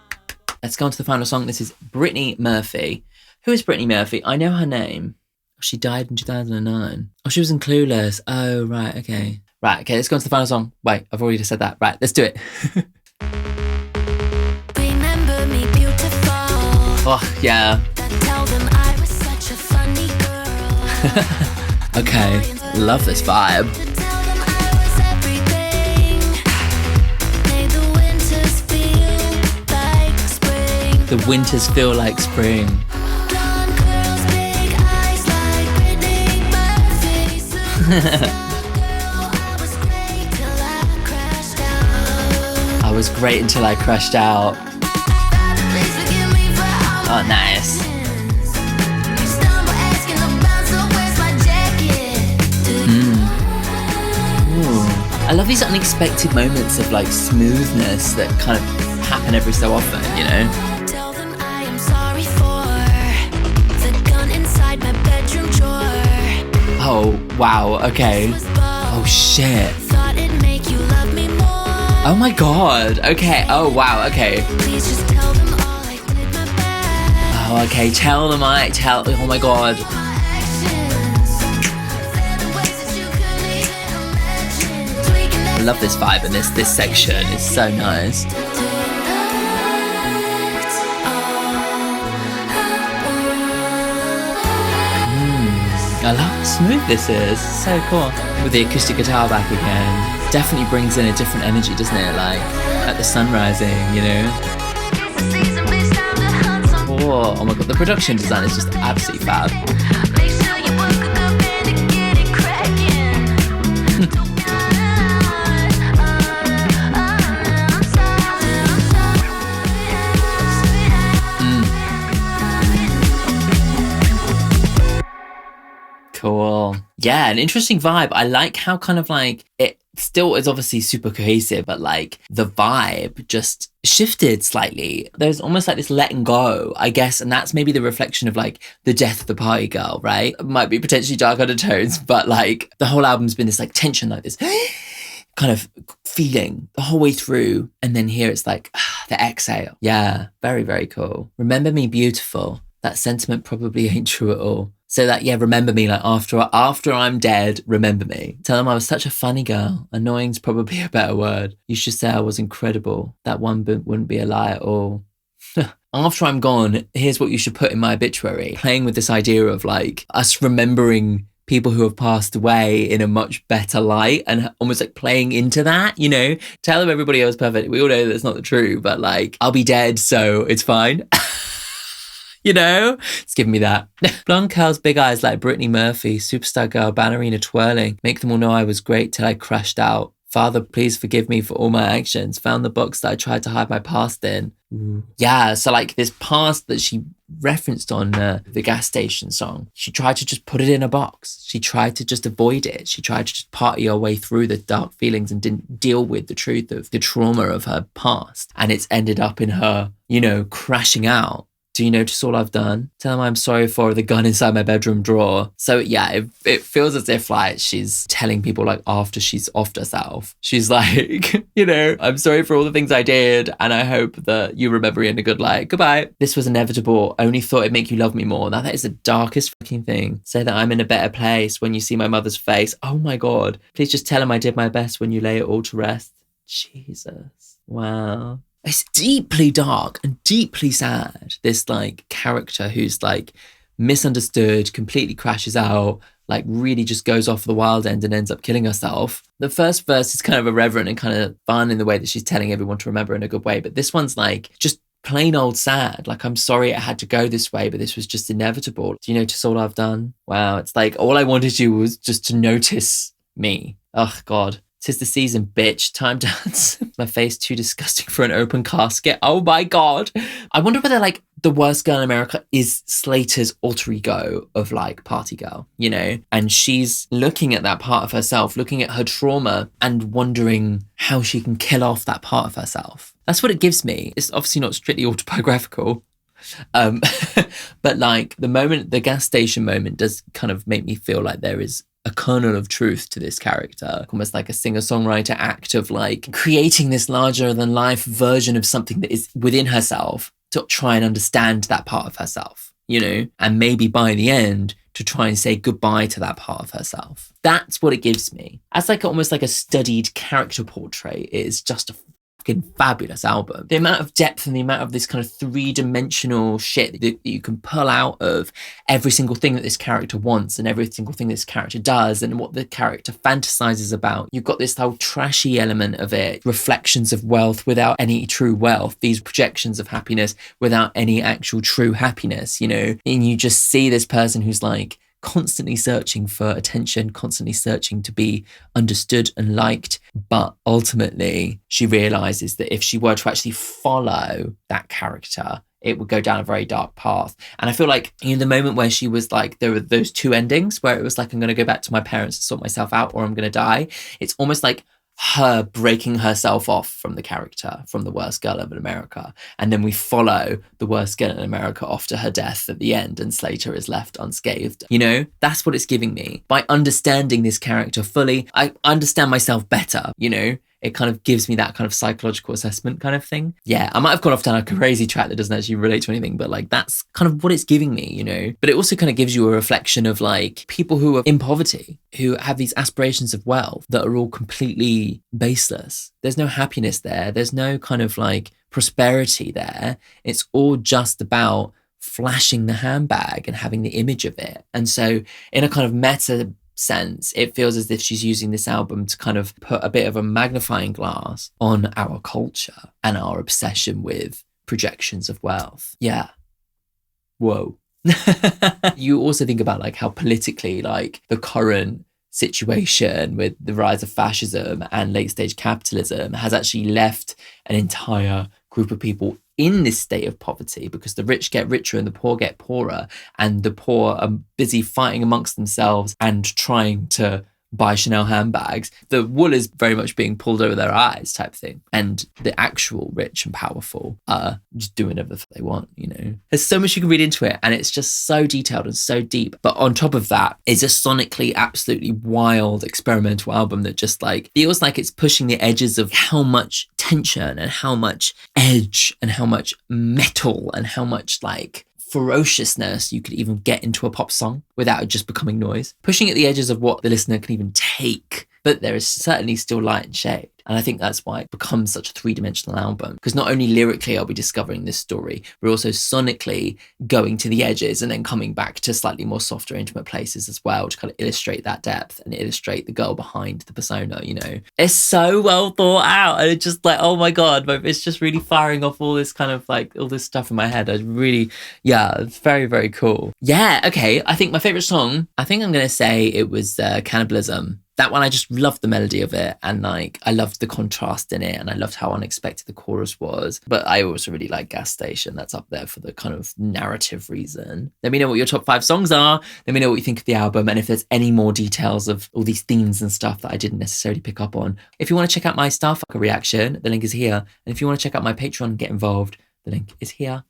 S1: Let's go on to the final song. This is Britney Murphy. Who is Britney Murphy? I know her name. She died in 2009. Oh, she was in Clueless. Oh, right, okay. Right, okay, let's go on to the final song. Wait, I've already just said that. Right, let's do it.
S2: Remember me beautiful.
S1: Oh, yeah.
S2: Tell them I was such a funny girl.
S1: Okay, love this vibe.
S2: Tell them I was everything. Made the winters feel like spring.
S1: The winters feel like spring.
S2: Blonde girls, big eyes like Britney Murphy's. I was great till I crashed out.
S1: I was great until I crashed out.
S2: Please forgive me for all my
S1: Oh, nice.
S2: sins. You stumble asking about, so where's my jacket? Do you
S1: Ooh. I love these unexpected moments of like smoothness that kind of happen every so often, you know?
S2: tell them I am sorry for the gun inside my bedroom drawer?
S1: Oh, wow, okay.
S2: Was both.
S1: Oh, shit.
S2: Thought it'd make you love me more.
S1: Oh my god, okay. Oh, wow, okay.
S2: Please just tell them all I did my best.
S1: Oh, okay, oh my god.
S2: My actions. Said in ways that you couldn't even imagine. Tweaking
S1: I love this vibe in this section, it's so nice. I love how smooth this is, so cool. With the acoustic guitar back again. Definitely brings in a different energy, doesn't it? Like at the sun rising, you know? Oh my god, the production design is just absolutely fab. Cool. Yeah, an interesting vibe. I like how kind of like it still is obviously super cohesive, but like the vibe just shifted slightly. There's almost like this letting go, I guess, and that's maybe the reflection of like the death of the party girl, right? It might be potentially dark undertones, but like the whole album's been this like tension, like this kind of feeling the whole way through, and then here it's like the exhale. Yeah, very, very cool. Remember me beautiful. That sentiment probably ain't true at all. So that, yeah, remember me, like after I'm dead, remember me. Tell them I was such a funny girl. Annoying's probably a better word. You should say I was incredible. That one wouldn't be a lie at all. After I'm gone, here's what you should put in my obituary. Playing with this idea of like us remembering people who have passed away in a much better light and almost like playing into that, you know? Tell them everybody else perfect. We all know that's not the truth, but like I'll be dead, so it's fine. You know, it's giving me that. Blonde curls, big eyes like Britney Murphy, superstar girl, ballerina twirling. Make them all know I was great till I crashed out. Father, please forgive me for all my actions. Found the box that I tried to hide my past in. Ooh. Yeah, so like this past that she referenced on the gas station song, she tried to just put it in a box. She tried to just avoid it. She tried to just party her way through the dark feelings and didn't deal with the truth of the trauma of her past. And it's ended up in her, you know, crashing out. Do you notice all I've done? Tell them I'm sorry for the gun inside my bedroom drawer. So yeah, it feels as if like she's telling people like after she's offed herself. She's like, you know, I'm sorry for all the things I did and I hope that you remember me in a good light. Goodbye. This was inevitable. Only thought it'd make you love me more. Now that is the darkest fucking thing. Say that I'm in a better place when you see my mother's face. Oh my God. Please just tell him I did my best when you lay it all to rest. Jesus. Wow. It's deeply dark and deeply sad. This like character who's like misunderstood, completely crashes out, like really just goes off the wild end and ends up killing herself. The first verse is kind of irreverent and kind of fun in the way that she's telling everyone to remember in a good way. But this one's like just plain old sad. Like, I'm sorry it had to go this way, but this was just inevitable. Do you notice all I've done? Wow. It's like all I wanted you was just to notice me. Oh God. 'Tis the season, bitch. Time dance. My face too disgusting for an open casket. Oh my God. I wonder whether like the worst girl in America is Slayyyter's alter ego of like party girl, you know? And she's looking at that part of herself, looking at her trauma and wondering how she can kill off that part of herself. That's what it gives me. It's obviously not strictly autobiographical. But like the gas station moment does kind of make me feel like there is a kernel of truth to this character, almost like a singer-songwriter act of like creating this larger than life version of something that is within herself to try and understand that part of herself, you know, and maybe by the end to try and say goodbye to that part of herself. That's what it gives me. As like almost like a studied character portrait, it is just a fabulous album. The amount of depth and the amount of this kind of three-dimensional shit that you can pull out of every single thing that this character wants and every single thing this character does and what the character fantasizes about. You've got this whole trashy element of it, reflections of wealth without any true wealth, these projections of happiness without any actual true happiness, you know, and you just see this person who's like constantly searching for attention, constantly searching to be understood and liked. But ultimately, she realizes that if she were to actually follow that character, it would go down a very dark path. And I feel like in the moment where she was like, there were those two endings where it was like, I'm going to go back to my parents and sort myself out or I'm going to die. It's almost like her breaking herself off from the character, from the worst girl in America. And then we follow the worst girl in America off to her death at the end and Slayyyter is left unscathed. You know, that's what it's giving me. By understanding this character fully, I understand myself better, you know? It kind of gives me that kind of psychological assessment kind of thing. Yeah, I might have gone off down a crazy track that doesn't actually relate to anything, but like that's kind of what it's giving me, you know? But it also kind of gives you a reflection of like people who are in poverty, who have these aspirations of wealth that are all completely baseless. There's no happiness there. There's no kind of like prosperity there. It's all just about flashing the handbag and having the image of it. And so in a kind of meta sense, it feels as if she's using this album to kind of put a bit of a magnifying glass on our culture and our obsession with projections of wealth. Yeah. Whoa. You also think about like how politically like the current situation with the rise of fascism and late stage capitalism has actually left an entire group of people in this state of poverty, because the rich get richer and the poor get poorer, and the poor are busy fighting amongst themselves and trying to buy Chanel handbags. The wool is very much being pulled over their eyes type thing. And the actual rich and powerful are just doing whatever they want, you know. There's so much you can read into it, and it's just so detailed and so deep. But on top of that, it's a sonically absolutely wild experimental album that just like feels like it's pushing the edges of how much tension and how much edge and how much metal and how much like ferociousness you could even get into a pop song without it just becoming noise, pushing at the edges of what the listener can even take. But there is certainly still light and shade. And I think that's why it becomes such a three-dimensional album, because not only lyrically are we discovering this story, we're also sonically going to the edges and then coming back to slightly more softer, intimate places as well to kind of illustrate that depth and illustrate the girl behind the persona, you know. It's so well thought out, and it's just like, oh my God, it's just really firing off all this kind of like, all this stuff in my head. It's very, very cool. Yeah, okay, I think my favourite song, I think I'm going to say it was Cannibalism. That one, I just loved the melody of it, and like I loved the contrast in it, and I loved how unexpected the chorus was. But I also really like Gas Station. That's up there for the kind of narrative reason. Let me know what your top 5 songs are. Let me know what you think of the album, and if there's any more details of all these themes and stuff that I didn't necessarily pick up on. If you want to check out my stuff, like a reaction, the link is here. And if you want to check out my Patreon and get involved, the link is here.